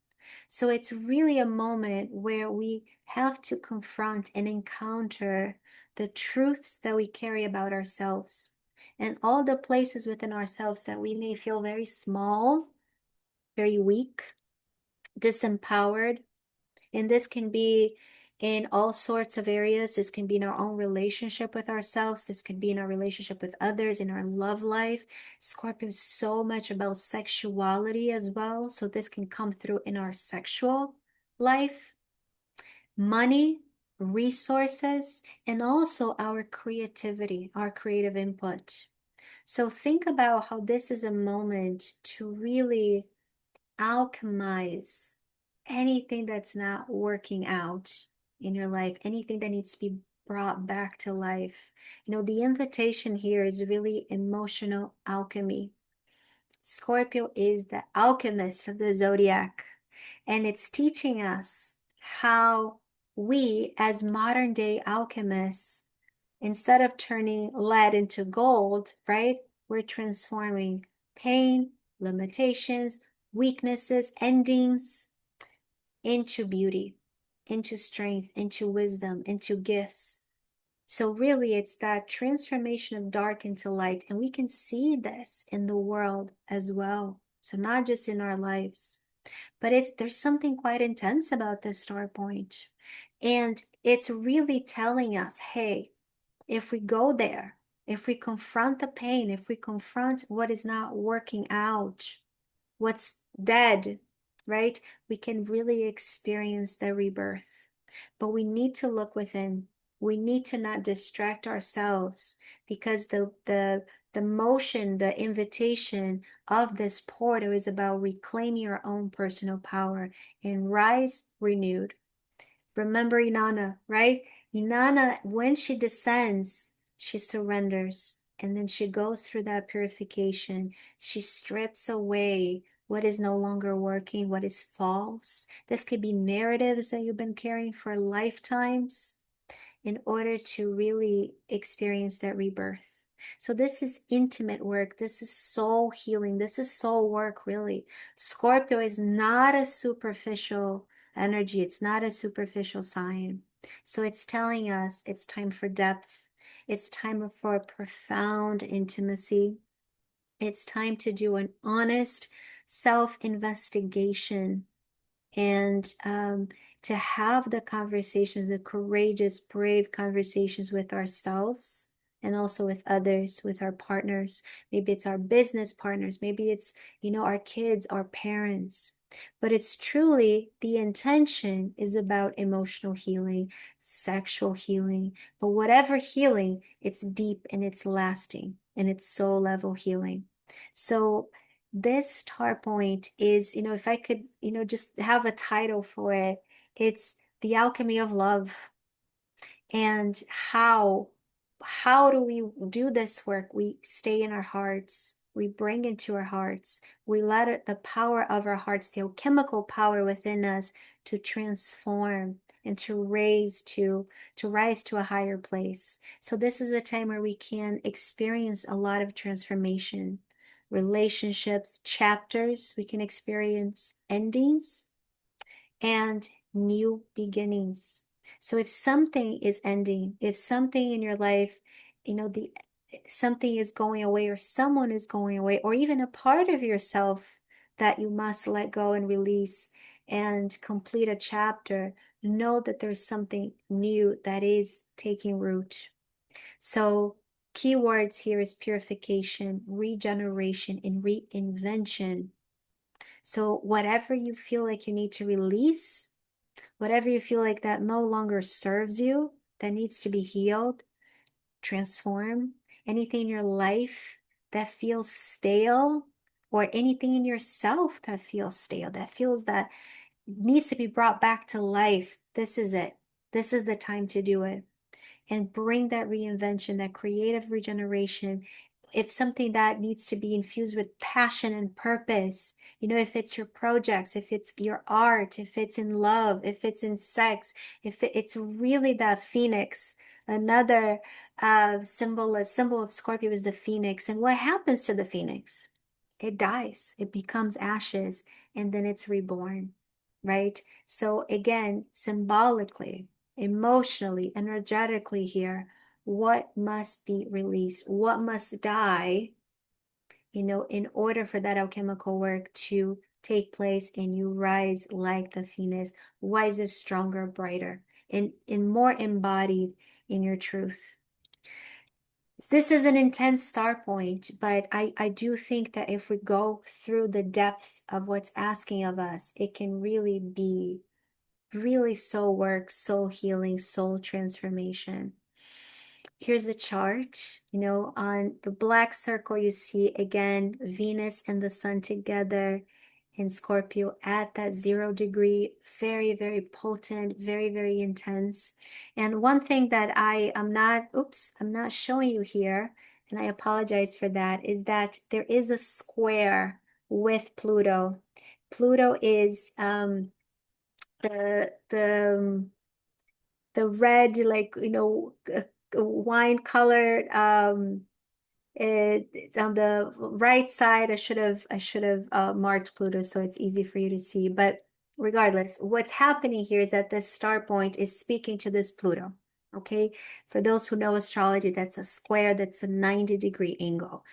So it's really a moment where we have to confront and encounter the truths that we carry about ourselves and all the places within ourselves that we may feel very small, very weak, disempowered. And this can be in all sorts of areas. This can be in our own relationship with ourselves. This can be in our relationship with others, in our love life. Scorpio is so much about sexuality as well. So this can come through in our sexual life, money, resources, and also our creativity, our creative input. So think about how this is a moment to really alchemize anything that's not working out in your life, anything that needs to be brought back to life. You know, the invitation here is really emotional alchemy. Scorpio is the alchemist of the zodiac, and it's teaching us how we, as modern day alchemists, instead of turning lead into gold, right, we're transforming pain, limitations, weaknesses, endings into beauty, into strength, into wisdom, into gifts. So really it's that transformation of dark into light, and we can see this in the world as well. So not just in our lives, but there's something quite intense about this star point. And it's really telling us, hey, if we go there, if we confront the pain, if we confront what is not working out, what's dead, right? We can really experience the rebirth. But we need to look within. We need to not distract ourselves because the motion, the invitation of this portal is about reclaiming your own personal power and rise renewed. Remember Inanna, right? Inanna, when she descends, she surrenders and then she goes through that purification. She strips away what is no longer working, what is false. This could be narratives that you've been carrying for lifetimes in order to really experience that rebirth. So this is intimate work. This is soul healing. This is soul work, really. Scorpio is not a superficial energy. It's not a superficial sign. So it's telling us it's time for depth. It's time for profound intimacy. It's time to do an honest self-investigation and to have the conversations, the courageous, brave conversations with ourselves and also with others, with our partners. Maybe it's our business partners, maybe it's, our kids, our parents. But it's truly the intention is about emotional healing, sexual healing, but whatever healing, it's deep and it's lasting and it's soul level healing. So this star point is, if I could, just have a title for it, it's the alchemy of love. And how do we do this work? We stay in our hearts. We bring into our hearts. We let the power of our hearts, the alchemical power within us, to transform and to rise to a higher place. So this is a time where we can experience a lot of transformation, relationships, chapters. We can experience endings and new beginnings. So if something is ending, if something in your life, the something is going away or someone is going away, or even a part of yourself that you must let go and release and complete a chapter, know that there's something new that is taking root. So keywords here is purification, regeneration, and reinvention. So whatever you feel like you need to release, whatever you feel like that no longer serves you, that needs to be healed, transform, anything in your life that feels stale, or anything in yourself that feels stale, that feels that needs to be brought back to life. This is it. This is the time to do it and bring that reinvention, that creative regeneration. If something that needs to be infused with passion and purpose, if it's your projects, if it's your art, if it's in love, if it's in sex, if it's really that phoenix. Another symbol of Scorpio is the phoenix. And what happens to the phoenix? It dies, it becomes ashes, and then it's reborn, right? So again, symbolically, emotionally, energetically here, what must be released? What must die, in order for that alchemical work to take place and you rise like the phoenix, wiser, stronger, brighter, and more embodied in your truth. This is an intense start point, but I do think that if we go through the depth of what's asking of us, it can really be really soul work, soul healing, soul transformation. Here's a chart. On the black circle, you see again Venus and the Sun together in Scorpio at that 0 degree. Very, very potent, very, very intense. And one thing that I'm not showing you here, and I apologize for that, is that there is a square with Pluto. Pluto is the the red, like, wine colored, it's on the right side. I should have marked Pluto so it's easy for you to see. But regardless, what's happening here is that this star point is speaking to this Pluto. Okay, for those who know astrology, that's a square, that's a 90-degree angle.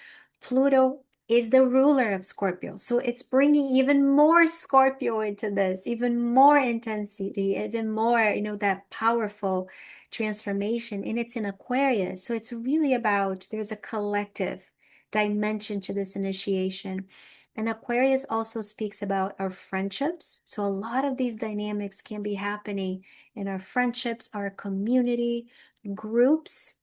Pluto is the ruler of Scorpio. So it's bringing even more Scorpio into this, even more intensity, even more, that powerful transformation. And it's in Aquarius. So it's really about, there's a collective dimension to this initiation. And Aquarius also speaks about our friendships. So a lot of these dynamics can be happening in our friendships, our community, groups,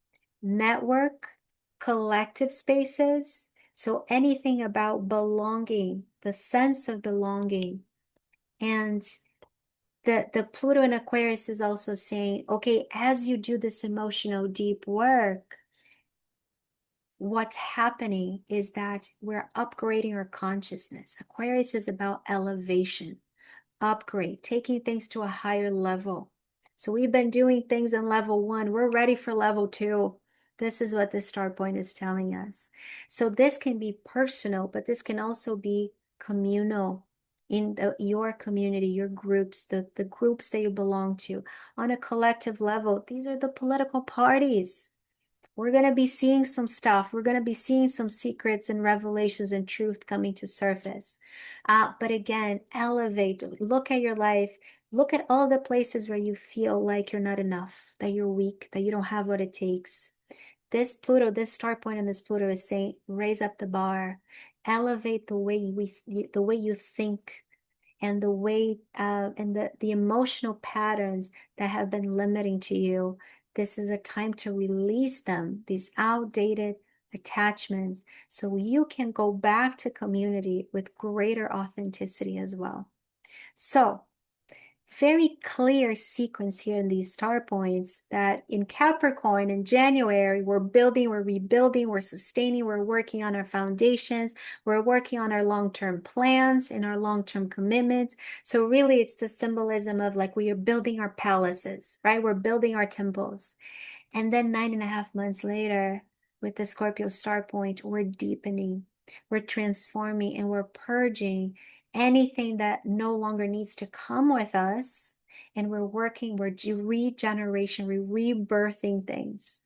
network, collective spaces. So anything about belonging, the sense of belonging. And the Pluto in Aquarius is also saying, okay, as you do this emotional deep work, what's happening is that we're upgrading our consciousness. Aquarius is about elevation, upgrade, taking things to a higher level. So we've been doing things in level 1. We're ready for level 2. This is what the star point is telling us. So this can be personal, but this can also be communal in your community, your groups, the groups that you belong to. On a collective level, these are the political parties. We're going to be seeing some stuff. We're going to be seeing some secrets and revelations and truth coming to surface. But again, elevate, look at your life, look at all the places where you feel like you're not enough, that you're weak, that you don't have what it takes. This Pluto, this star point in this Pluto is saying, raise up the bar, elevate the way you think, and the way and the emotional patterns that have been limiting to you. This is a time to release them, these outdated attachments, so you can go back to community with greater authenticity as well. So very clear sequence here in these star points that in Capricorn in January, we're building, we're rebuilding, we're sustaining, we're working on our foundations, we're working on our long-term plans and our long-term commitments. So really it's the symbolism of like we are building our palaces, right? We're building our temples. And then 9.5 months later, with the Scorpio star point, we're deepening, we're transforming, and we're purging anything that no longer needs to come with us. And we're working, we're regeneration, we're rebirthing things.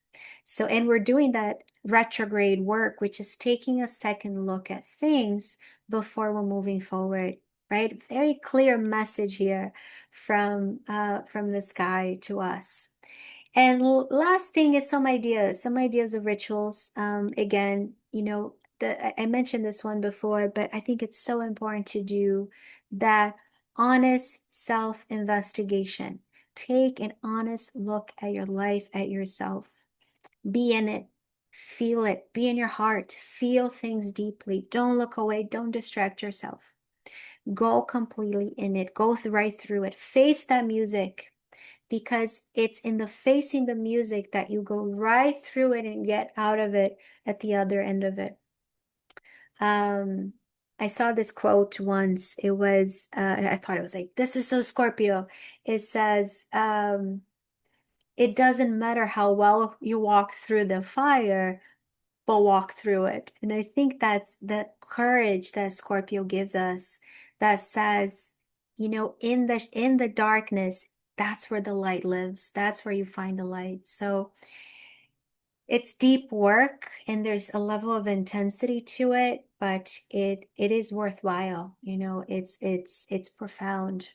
So, and we're doing that retrograde work, which is taking a second look at things before we're moving forward, right? Very clear message here from the sky to us. And last thing is some ideas of rituals. Again, I mentioned this one before, but I think it's so important to do that honest self-investigation. Take an honest look at your life, at yourself. Be in it. Feel it. Be in your heart. Feel things deeply. Don't look away. Don't distract yourself. Go completely in it. Go right through it. Face that music, because it's in the facing the music that you go right through it and get out of it at the other end of it. I saw this quote once. It was, I thought it was like, this is so Scorpio. It says, it doesn't matter how well you walk through the fire, but walk through it. And I think that's the courage that Scorpio gives us, that says, in the darkness, that's where the light lives. That's where you find the light. So it's deep work and there's a level of intensity to it, but it is worthwhile. It's profound.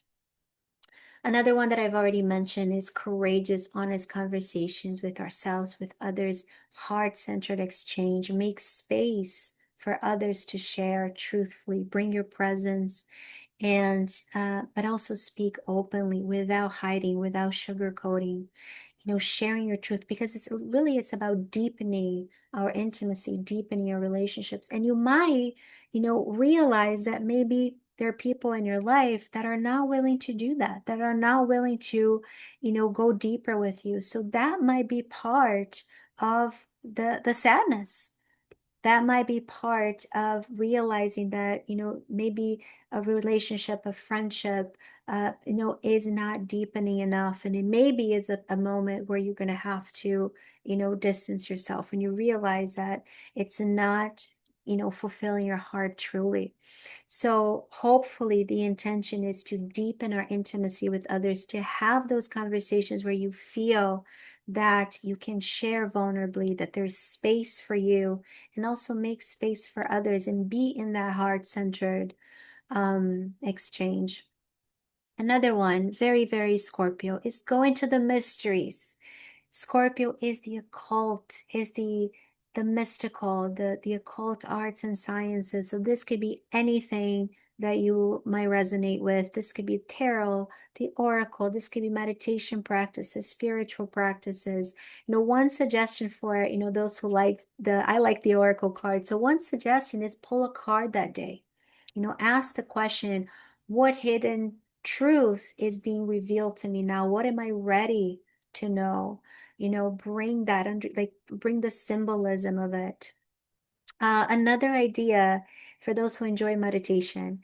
Another one that I've already mentioned is courageous, honest conversations with ourselves, with others, heart-centered exchange. Make space for others to share truthfully. Bring your presence, and but also speak openly without hiding, without sugarcoating. Sharing your truth, because it's about deepening our intimacy, deepening our relationships. And you might, realize that maybe there are people in your life that are not willing to do that, that are not willing to, go deeper with you. So that might be part of the sadness. That might be part of realizing that, maybe a relationship, a friendship, is not deepening enough. And it maybe is a moment where you're going to have to, distance yourself, and you realize that it's not fulfilling your heart truly. So hopefully the intention is to deepen our intimacy with others, to have those conversations where you feel that you can share vulnerably, that there's space for you, and also make space for others and be in that heart-centered exchange. Another one, very, very Scorpio, is go into the mysteries. Scorpio is the occult, is the mystical, the occult arts and sciences. So this could be anything that you might resonate with. This could be tarot, the oracle. This could be meditation practices, spiritual practices. One suggestion for, those who like I like the oracle card. So one suggestion is pull a card that day. Ask the question, what hidden truth is being revealed to me now? What am I ready to know? Bring that under, like, bring the symbolism of it. Another idea for those who enjoy meditation,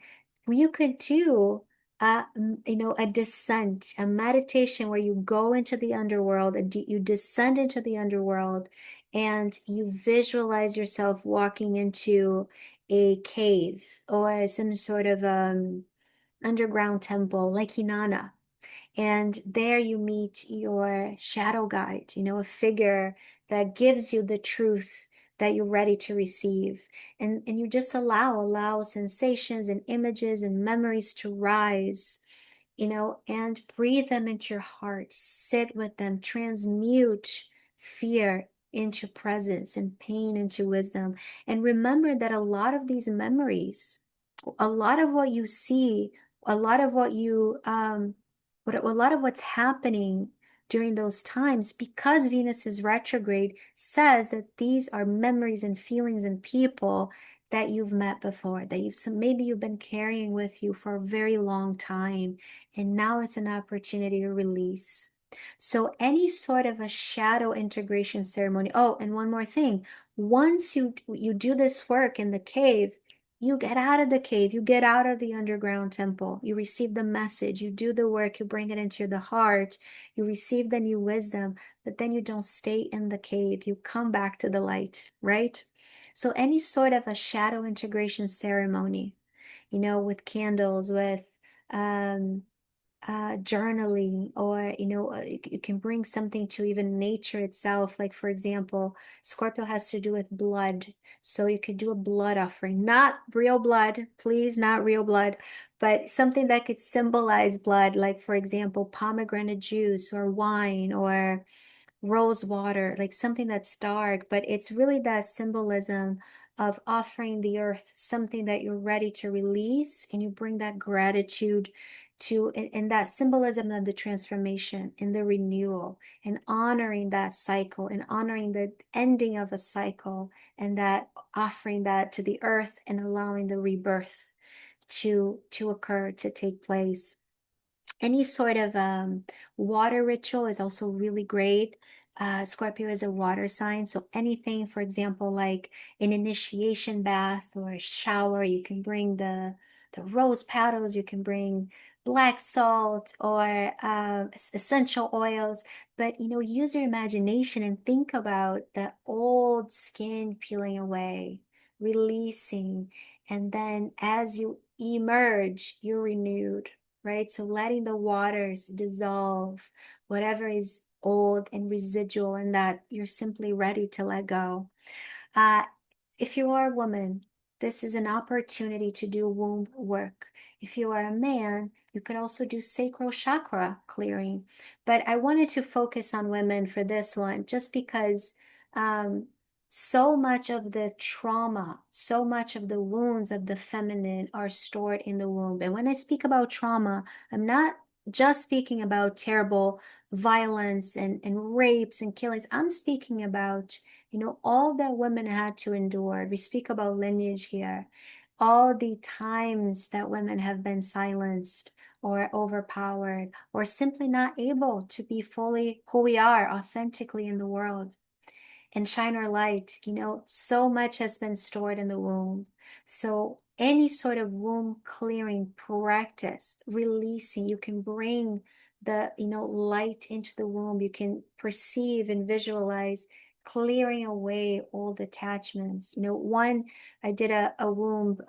you could do a descent, a meditation where you go into the underworld and you descend into the underworld and you visualize yourself walking into a cave or some sort of underground temple like Inanna. And there you meet your shadow guide, a figure that gives you the truth that you're ready to receive. And you just allow sensations and images and memories to rise, and breathe them into your heart. Sit with them, transmute fear into presence and pain into wisdom. And remember that a lot of these memories, a lot of what you see, a lot of what you a lot of what's happening during those times, because Venus is retrograde, says that these are memories and feelings and people that you've met before, that maybe you've been carrying with you for a very long time, and now it's an opportunity to release. So any sort of a shadow integration ceremony. Oh, and one more thing. Once you do this work in the cave, you get out of the cave, you get out of the underground temple, you receive the message, you do the work, you bring it into the heart, you receive the new wisdom, but then you don't stay in the cave, you come back to the light, right? So any sort of a shadow integration ceremony, with candles, with um, journaling, or you can bring something to even nature itself. Like, for example, Scorpio has to do with blood, so you could do a blood offering, not real blood, please, not real blood, but something that could symbolize blood, like, for example, pomegranate juice or wine or rose water, like something that's dark, but it's really that symbolism of offering the earth something that you're ready to release, and you bring that gratitude to, and that symbolism of the transformation and the renewal, and honoring that cycle and honoring the ending of a cycle, and that offering that to the earth and allowing the rebirth to occur, to take place. Any sort of water ritual is also really great. Scorpio is a water sign, so anything, for example, like an initiation bath or a shower, you can bring the rose petals, you can bring black salt or essential oils, but use your imagination and think about the old skin peeling away, releasing, and then as you emerge, you're renewed, right? So letting the waters dissolve whatever is old and residual, and that you're simply ready to let go. Uh, if you are a woman, this is an opportunity to do womb work. If you are a man, you could also do sacral chakra clearing. But I wanted to focus on women for this one, just because um, so much of the trauma, so much of the wounds of the feminine are stored in the womb. And when I speak about trauma, I'm not just speaking about terrible violence and rapes and killings. I'm speaking about all that women had to endure. We speak about lineage here. All the times that women have been silenced or overpowered or simply not able to be fully who we are authentically in the world and shine our light. So much has been stored in the womb. So any sort of womb clearing practice, releasing, you can bring the light into the womb. You can perceive and visualize clearing away old attachments. One, I did a womb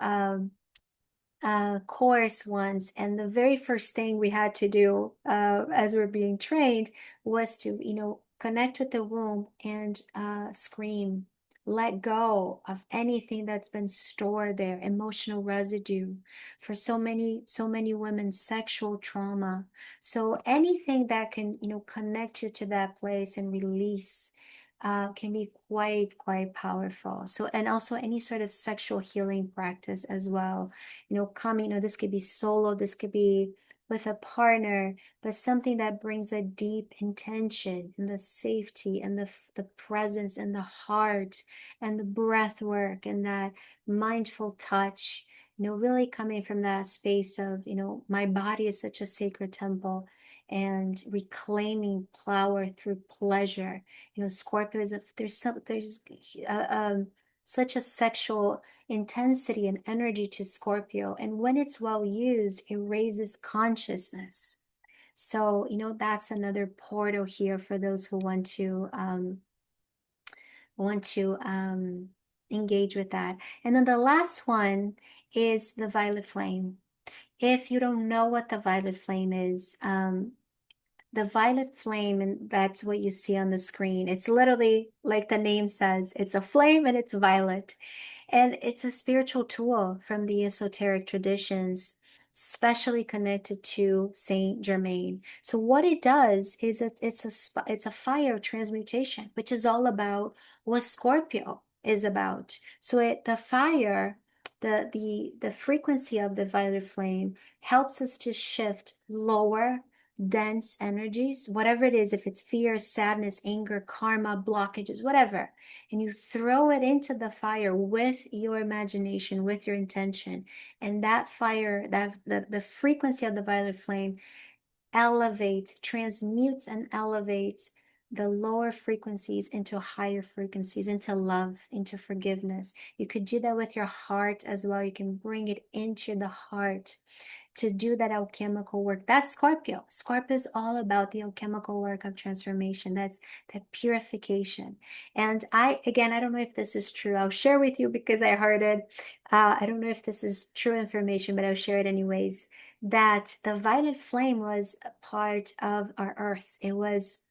course once, and the very first thing we had to do as we're being trained was to, connect with the womb and scream, let go of anything that's been stored there, emotional residue. For so many women, sexual trauma. So anything that can, connect you to that place and release. Can be quite powerful. So, and also any sort of sexual healing practice as well, coming, this could be solo, this could be with a partner, but something that brings a deep intention and the safety and the presence and the heart and the breath work and that mindful touch, really coming from that space of, my body is such a sacred temple, and reclaiming power through pleasure. Scorpio is there's such a sexual intensity and energy to Scorpio. And when it's well used, it raises consciousness. So, that's another portal here for those who want to engage with that. And then the last one is the violet flame. If you don't know what the violet flame is, the violet flame, and that's what you see on the screen. It's literally like the name says, it's a flame and it's violet. And it's a spiritual tool from the esoteric traditions, especially connected to Saint Germain. So what it does is it's a fire transmutation, which is all about what Scorpio is about. So the fire, the frequency of the violet flame helps us to shift lower dense energies, whatever it is, if it's fear, sadness, anger, karma, blockages, whatever, and you throw it into the fire with your imagination, with your intention, and that fire, that the frequency of the violet flame elevates, transmutes and elevates the lower frequencies into higher frequencies, into love, into forgiveness. You could do that with your heart as well. You can bring it into the heart to do that alchemical work. That's Scorpio. Scorpio is all about the alchemical work of transformation. That's that purification. And again, I don't know if this is true. I'll share with you because I heard it. I don't know if this is true information, but I'll share it anyways. That the violet flame was a part of our earth. It was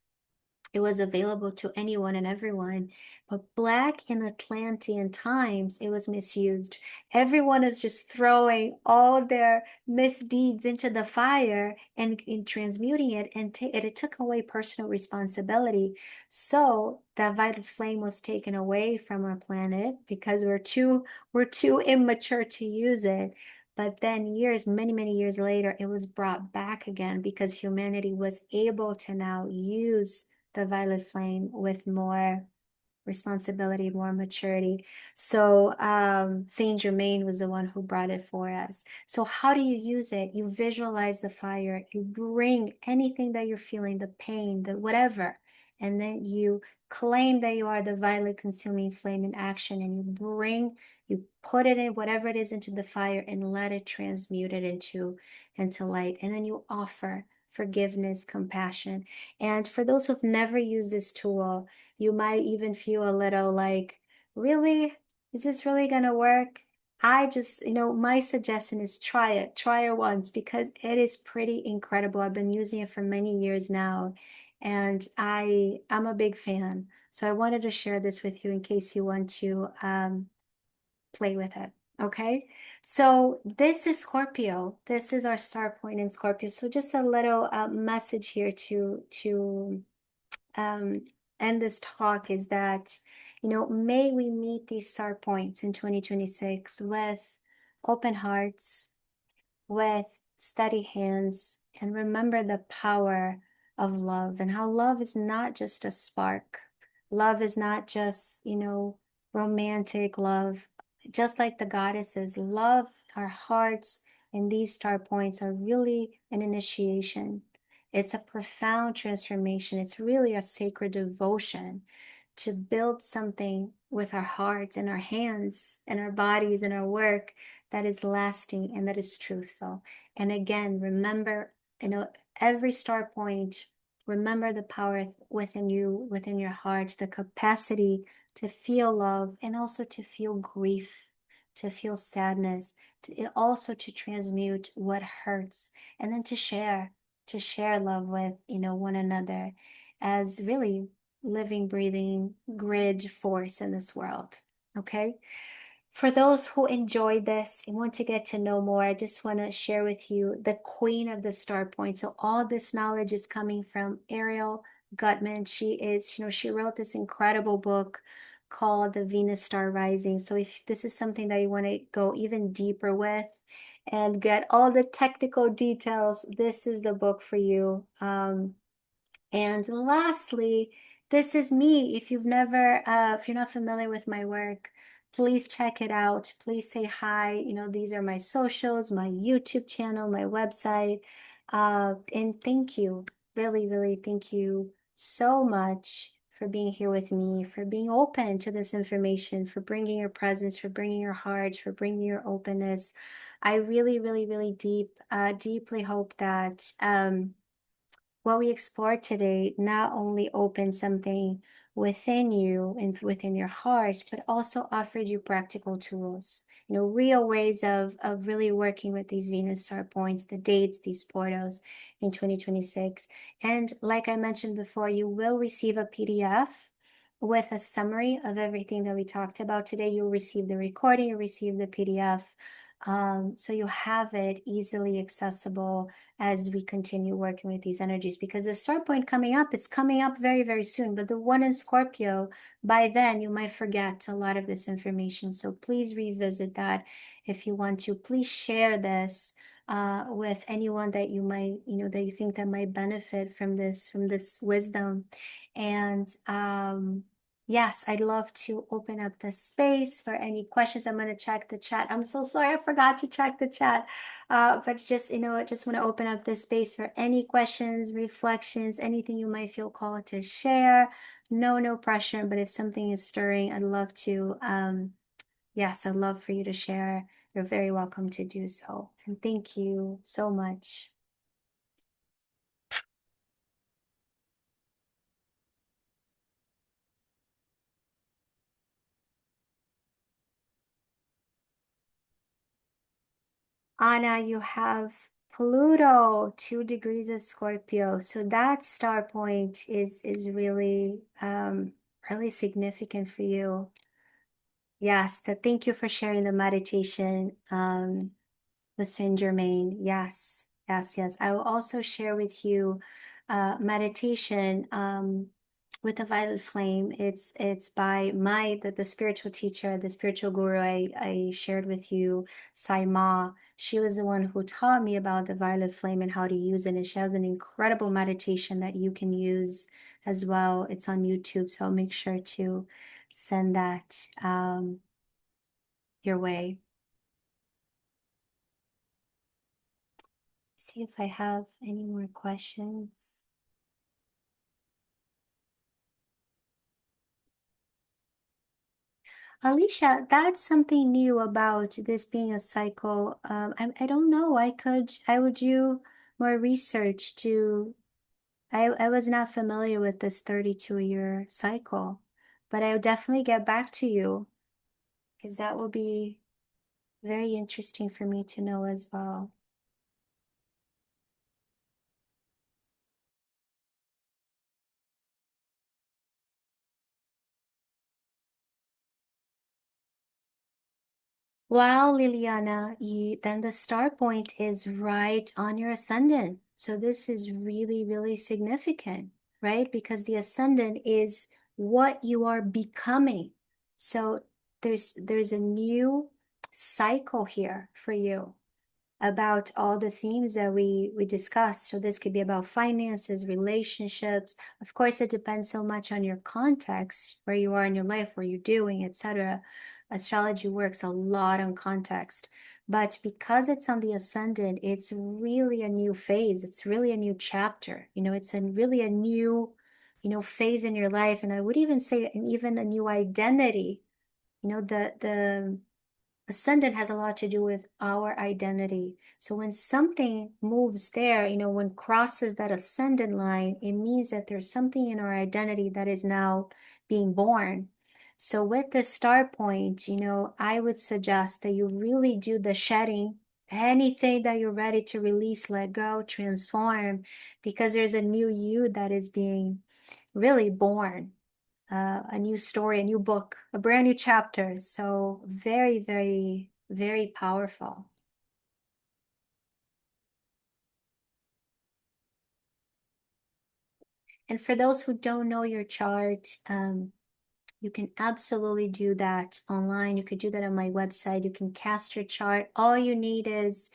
available to anyone and everyone. But back in Atlantean times, it was misused. Everyone is just throwing all their misdeeds into the fire and in transmuting it, and it took away personal responsibility. So that vital flame was taken away from our planet because we're too immature to use it. But then many years later, it was brought back again because humanity was able to now use the violet flame with more responsibility, more maturity. So Saint Germain was the one who brought it for us. So how do you use it? You visualize the fire, you bring anything that you're feeling, the pain, the whatever, and then you claim that you are the violet consuming flame in action, and you put it in whatever it is into the fire and let it transmute it into light. And then you offer forgiveness, compassion. And for those who've never used this tool, you might even feel a little like, really? Is this really going to work? I just, my suggestion is try it once because it is pretty incredible. I've been using it for many years now, and I'm a big fan. So I wanted to share this with you in case you want to play with it. Okay, so this is Scorpio. This is our star point in Scorpio. So just a little message here to um, end this talk is that, may we meet these star points in 2026 with open hearts, with steady hands, and remember the power of love and how love is not just a spark. Love is not just, romantic love. Just like the goddesses, love, our hearts, and these star points are really an initiation. It's a profound transformation. It's really a sacred devotion to build something with our hearts and our hands and our bodies and our work that is lasting and that is truthful. And again, remember, every star point Remember the power within you, within your heart, the capacity to feel love and also to feel grief, to feel sadness, and also to transmute what hurts, and then to share love with, one another as really living, breathing grid force in this world. Okay? For those who enjoyed this and want to get to know more, I just want to share with you the queen of the star point. So all this knowledge is coming from Ariel Gutman. She wrote this incredible book called The Venus Star Rising. So if this is something that you want to go even deeper with and get all the technical details, this is the book for you. And lastly, this is me. If you're not familiar with my work, please check it out. Please say hi. These are my socials, my YouTube channel, my website. And thank you. Really, really thank you so much for being here with me, for being open to this information, for bringing your presence, for bringing your heart, for bringing your openness. I really, really, really deeply hope that, what we explored today not only opened something within you and within your heart, but also offered you practical tools, real ways of really working with these Venus star points, the dates, these portals in 2026. And like I mentioned before, you will receive a PDF with a summary of everything that we talked about today. You'll receive the recording, you'll receive the PDF. So you have it easily accessible as we continue working with these energies, because the start point coming up, it's coming up very, very soon. But the one in Scorpio, by then you might forget a lot of this information. So please revisit that if you want to. Please share this with anyone that you might, that you think that might benefit from this wisdom. And yes, I'd love to open up the space for any questions. I'm going to check the chat. I'm so sorry, I forgot to check the chat. But just, I just want to open up this space for any questions, reflections, anything you might feel called to share. No pressure, but if something is stirring, I'd love to, yes, I'd love for you to share. You're very welcome to do so. And thank you so much. Anna, you have Pluto, 2 degrees of Scorpio. So that star point is really really significant for you. Yes, thank you for sharing the meditation, Saint Germain. Yes, yes. I will also share with you meditation with the violet flame. It's by the spiritual teacher, the spiritual guru I shared with you, Sai Ma. She was the one who taught me about the violet flame and how to use it. And she has an incredible meditation that you can use as well. It's on YouTube, so I'll make sure to send that your way. See if I have any more questions. Alicia, that's something new about this being a cycle. I don't know. I would do more research I was not familiar with this 32-year cycle, but I will definitely get back to you because that will be very interesting for me to know as well. Well, Liliana, then the star point is right on your ascendant. So this is really, really significant, right? Because the ascendant is what you are becoming. So there's a new cycle here for you about all the themes that we discussed. So this could be about finances, relationships. Of course, it depends so much on your context, where you are in your life, what you're doing, etc. Astrology works a lot on context. But because it's on the ascendant, it's really a new phase. It's really a new chapter. It's really a new, phase in your life. And I would even say even a new identity. The Ascendant has a lot to do with our identity. So when something moves there, when crosses that ascendant line, it means that there's something in our identity that is now being born. So with the star point, I would suggest that you really do the shedding, anything that you're ready to release, let go, transform, because there's a new you that is being really born, a new story, a new book, a brand new chapter. So very, very, very powerful. And for those who don't know your chart, you can absolutely do that online. You could do that on my website. You can cast your chart. All you need is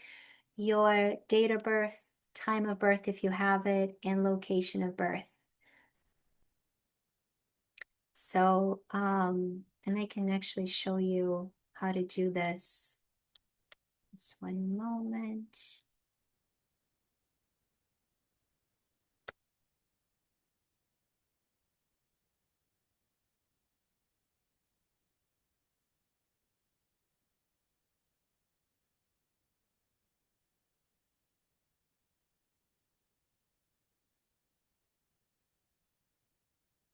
your date of birth, time of birth if you have it, and location of birth. So, and I can actually show you how to do this. Just one moment.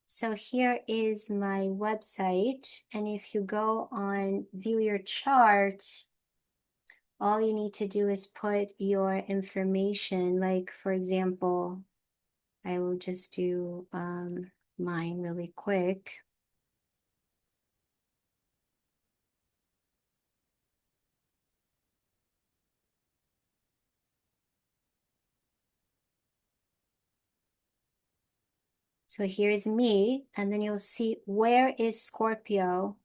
So here is my website, and if you go on view your chart, all you need to do is put your information. Like, for example, I will just do mine really quick. So here's me, and then you'll see where is Scorpio,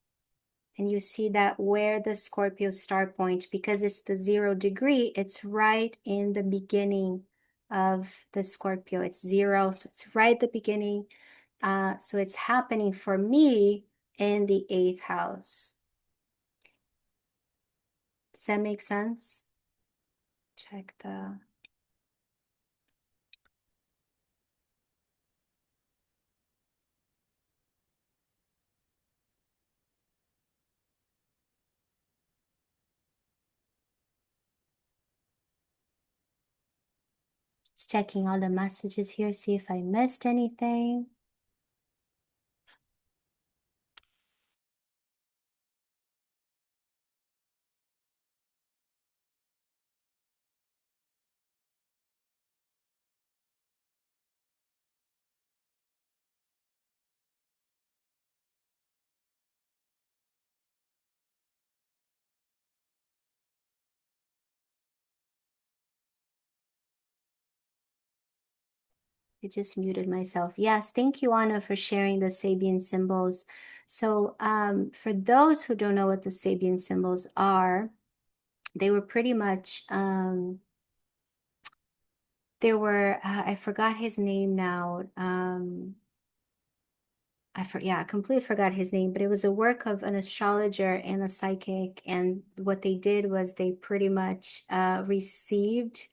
and you see that where the Scorpio star point, because it's the 0 degree, it's right in the beginning of the Scorpio. It's 0, so it's right at the beginning. So it's happening for me in the 8th house. Does that make sense? Check the... Just checking all the messages here, see if I missed anything. I just muted myself. Yes, thank you, Anna, for sharing the Sabian symbols. So for those who don't know what the Sabian symbols are, they were pretty much, there were, I forgot his name now. I completely forgot his name, but it was a work of an astrologer and a psychic. And what they did was they pretty much received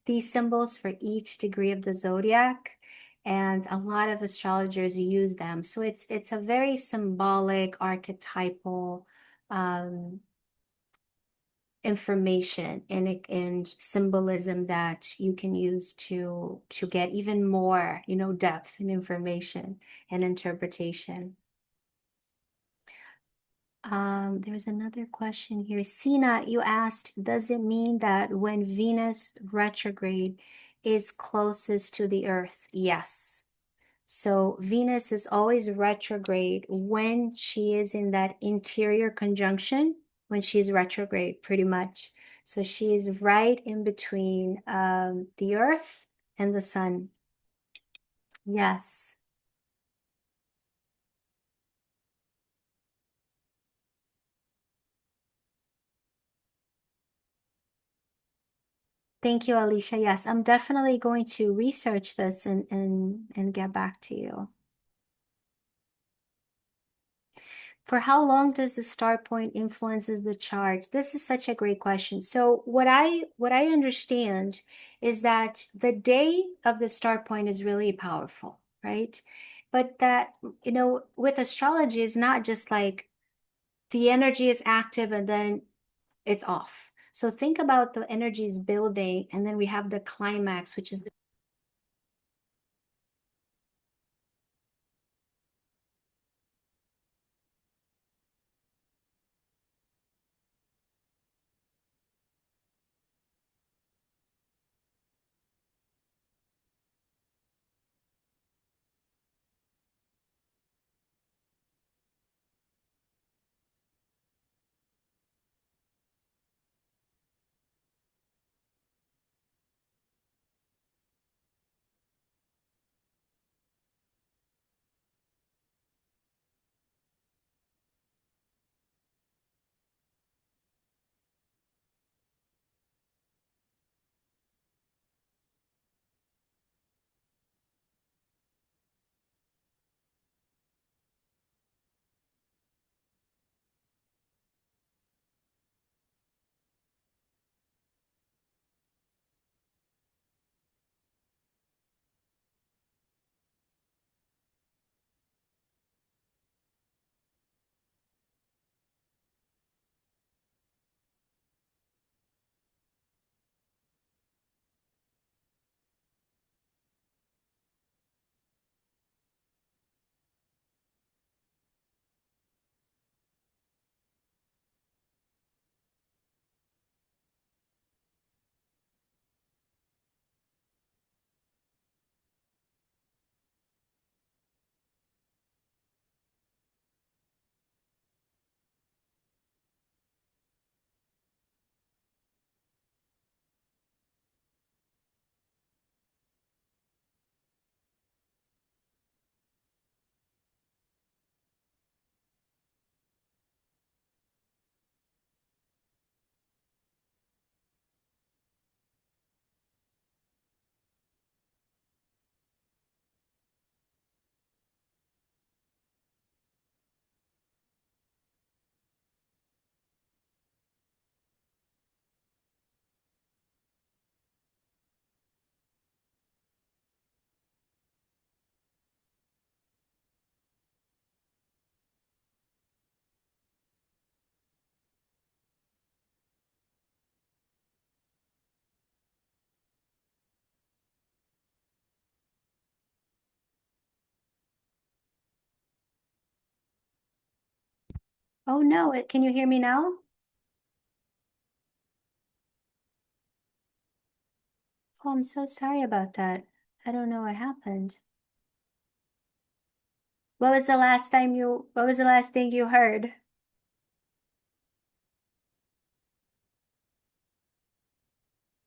these symbols for each degree of the zodiac. And a lot of astrologers use them. So it's a very symbolic, archetypal information and symbolism that you can use to get even more, depth and information and interpretation. There was another question here. Sina, you asked, does it mean that when Venus retrograde is closest to the Earth? Yes. So Venus is always retrograde when she is in that interior conjunction, when she's retrograde, pretty much. So she is right in between the Earth and the Sun. Yes. Thank you, Alicia. Yes, I'm definitely going to research this and get back to you. For how long does the star point influences the chart? This is such a great question. So what I understand is that the day of the star point is really powerful, right? But that, with astrology is not just like the energy is active and then it's off. So think about the energies building, and then we have the climax, which is oh no, can you hear me now? Oh, I'm so sorry about that. I don't know what happened. What was the last thing you heard?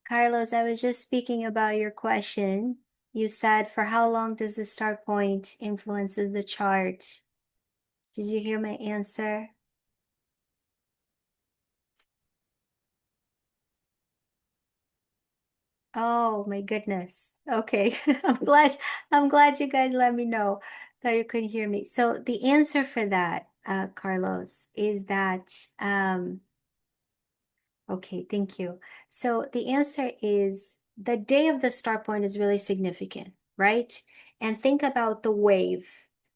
Carlos, I was just speaking about your question. You said, for how long does the start point influences the chart? Did you hear my answer? Oh my goodness. Okay. I'm glad you guys let me know that you couldn't hear me. So the answer for that, Carlos, is that okay, thank you. So the answer is the day of the start point is really significant, right? And think about the wave.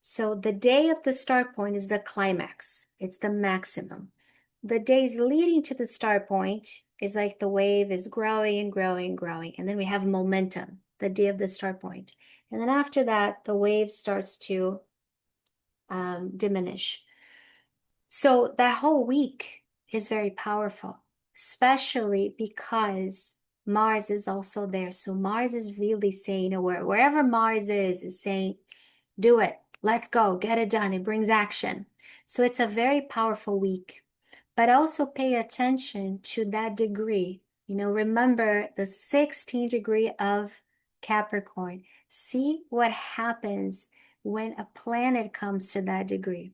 So the day of the start point is the climax. It's the maximum. The days leading to the start point is like the wave is growing and growing and growing. And then we have momentum, the day of the start point. And then after that, the wave starts to diminish. So that whole week is very powerful, especially because Mars is also there. So Mars is really saying, wherever Mars is saying, do it, let's go, get it done. It brings action. So it's a very powerful week, but also pay attention to that degree. Remember the 16th degree of Capricorn. See what happens when a planet comes to that degree.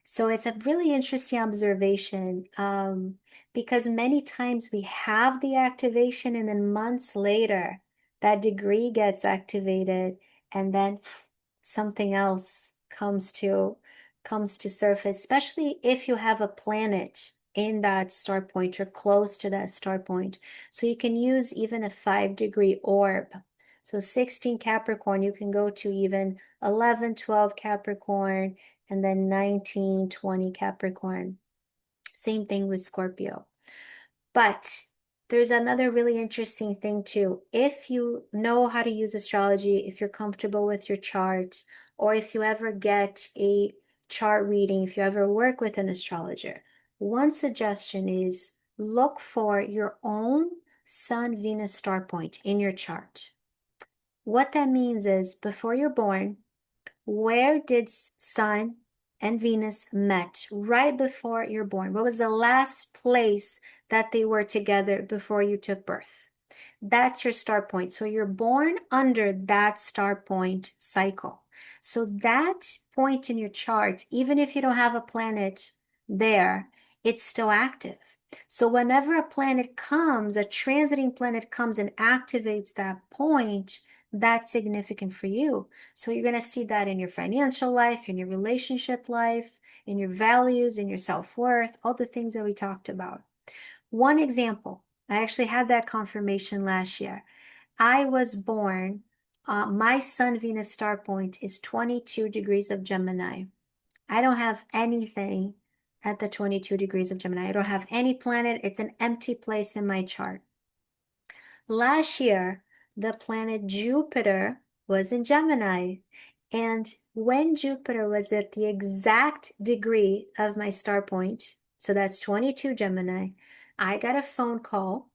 So it's a really interesting observation because many times we have the activation and then months later that degree gets activated and then something else comes to surface, especially if you have a planet in that start point or close to that start point. So you can use even a 5-degree orb. So 16 Capricorn, you can go to even 11, 12 Capricorn, and then 19, 20 Capricorn. Same thing with Scorpio. But there's another really interesting thing too. If you know how to use astrology, if you're comfortable with your chart, or if you ever get a chart reading, if you ever work with an astrologer, one suggestion is look for your own Sun, Venus, star point in your chart. What that means is before you're born, where did Sun and Venus met right before you're born? What was the last place that they were together before you took birth? That's your star point. So you're born under that star point cycle. So that point in your chart, even if you don't have a planet there, it's still active. So whenever a planet comes, a transiting planet comes and activates that point, that's significant for you. So you're going to see that in your financial life, in your relationship life, in your values, in your self-worth, all the things that we talked about. One example, I actually had that confirmation last year. I was born, my Sun Venus star point is 22 degrees of Gemini. I don't have anything at the 22 degrees of Gemini. I don't have any planet. It's an empty place in my chart. Last year, the planet Jupiter was in Gemini. And when Jupiter was at the exact degree of my star point, so that's 22 Gemini, I got a phone call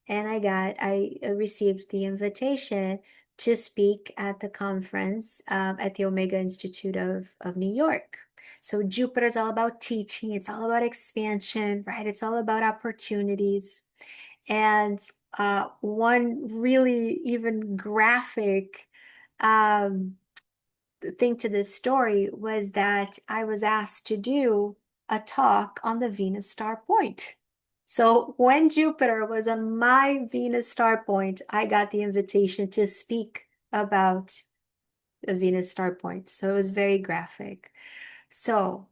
and I received the invitation to speak at the conference at the Omega Institute of New York. So Jupiter is all about teaching. It's all about expansion, right? It's all about opportunities. And one really even graphic um, thing to this story was that I was asked to do a talk on the Venus star point. So when Jupiter was on my Venus star point, I got the invitation to speak about the Venus star point. So it was very graphic. So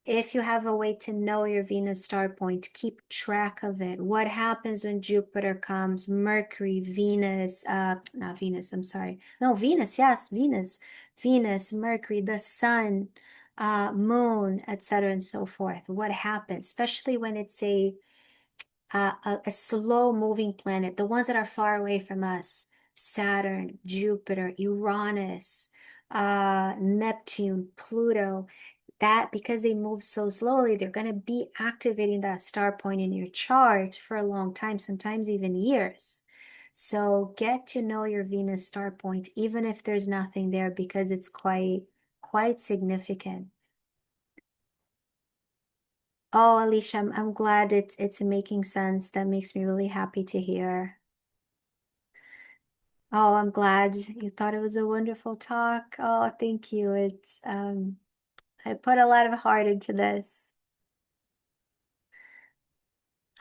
if you have a way to know your Venus star point, keep track of it. What happens when Jupiter comes, Mercury, Venus, not Venus, I'm sorry. No, Venus, yes, Venus, Mercury, the sun, moon, etc., and so forth. What happens, especially when it's a slow moving planet, the ones that are far away from us, Saturn, Jupiter, Uranus, Neptune, Pluto, that because they move so slowly, they're going to be activating that star point in your chart for a long time, sometimes even years. So get to know your Venus star point, even if there's nothing there, because it's quite significant. Oh, Alicia, I'm glad it's making sense. That makes me really happy to hear. Oh, I'm glad you thought it was a wonderful talk. Oh, thank you. I put a lot of heart into this.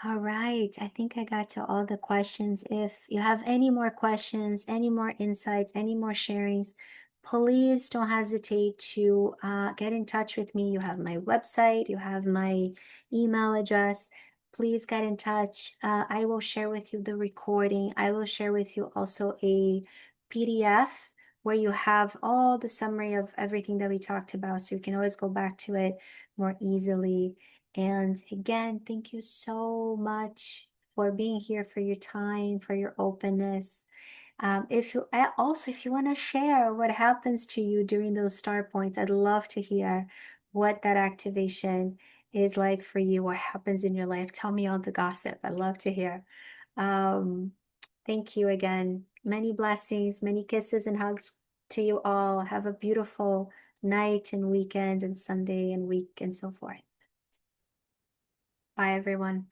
All right, I think I got to all the questions. If you have any more questions, any more insights, any more sharings, please don't hesitate to get in touch with me. You have my website, you have my email address. Please get in touch. I will share with you the recording. I will share with you also a PDF where you have all the summary of everything that we talked about, so you can always go back to it more easily. And again, thank you so much for being here, for your time, for your openness. If you also, if you want to share what happens to you during those star points, I'd love to hear what that activation is like for you, what happens in your life. Tell me all the gossip. I love to hear. Um, Thank you again. Many blessings, many kisses and hugs to you all. Have a beautiful night and weekend and Sunday and week and so forth. Bye, everyone.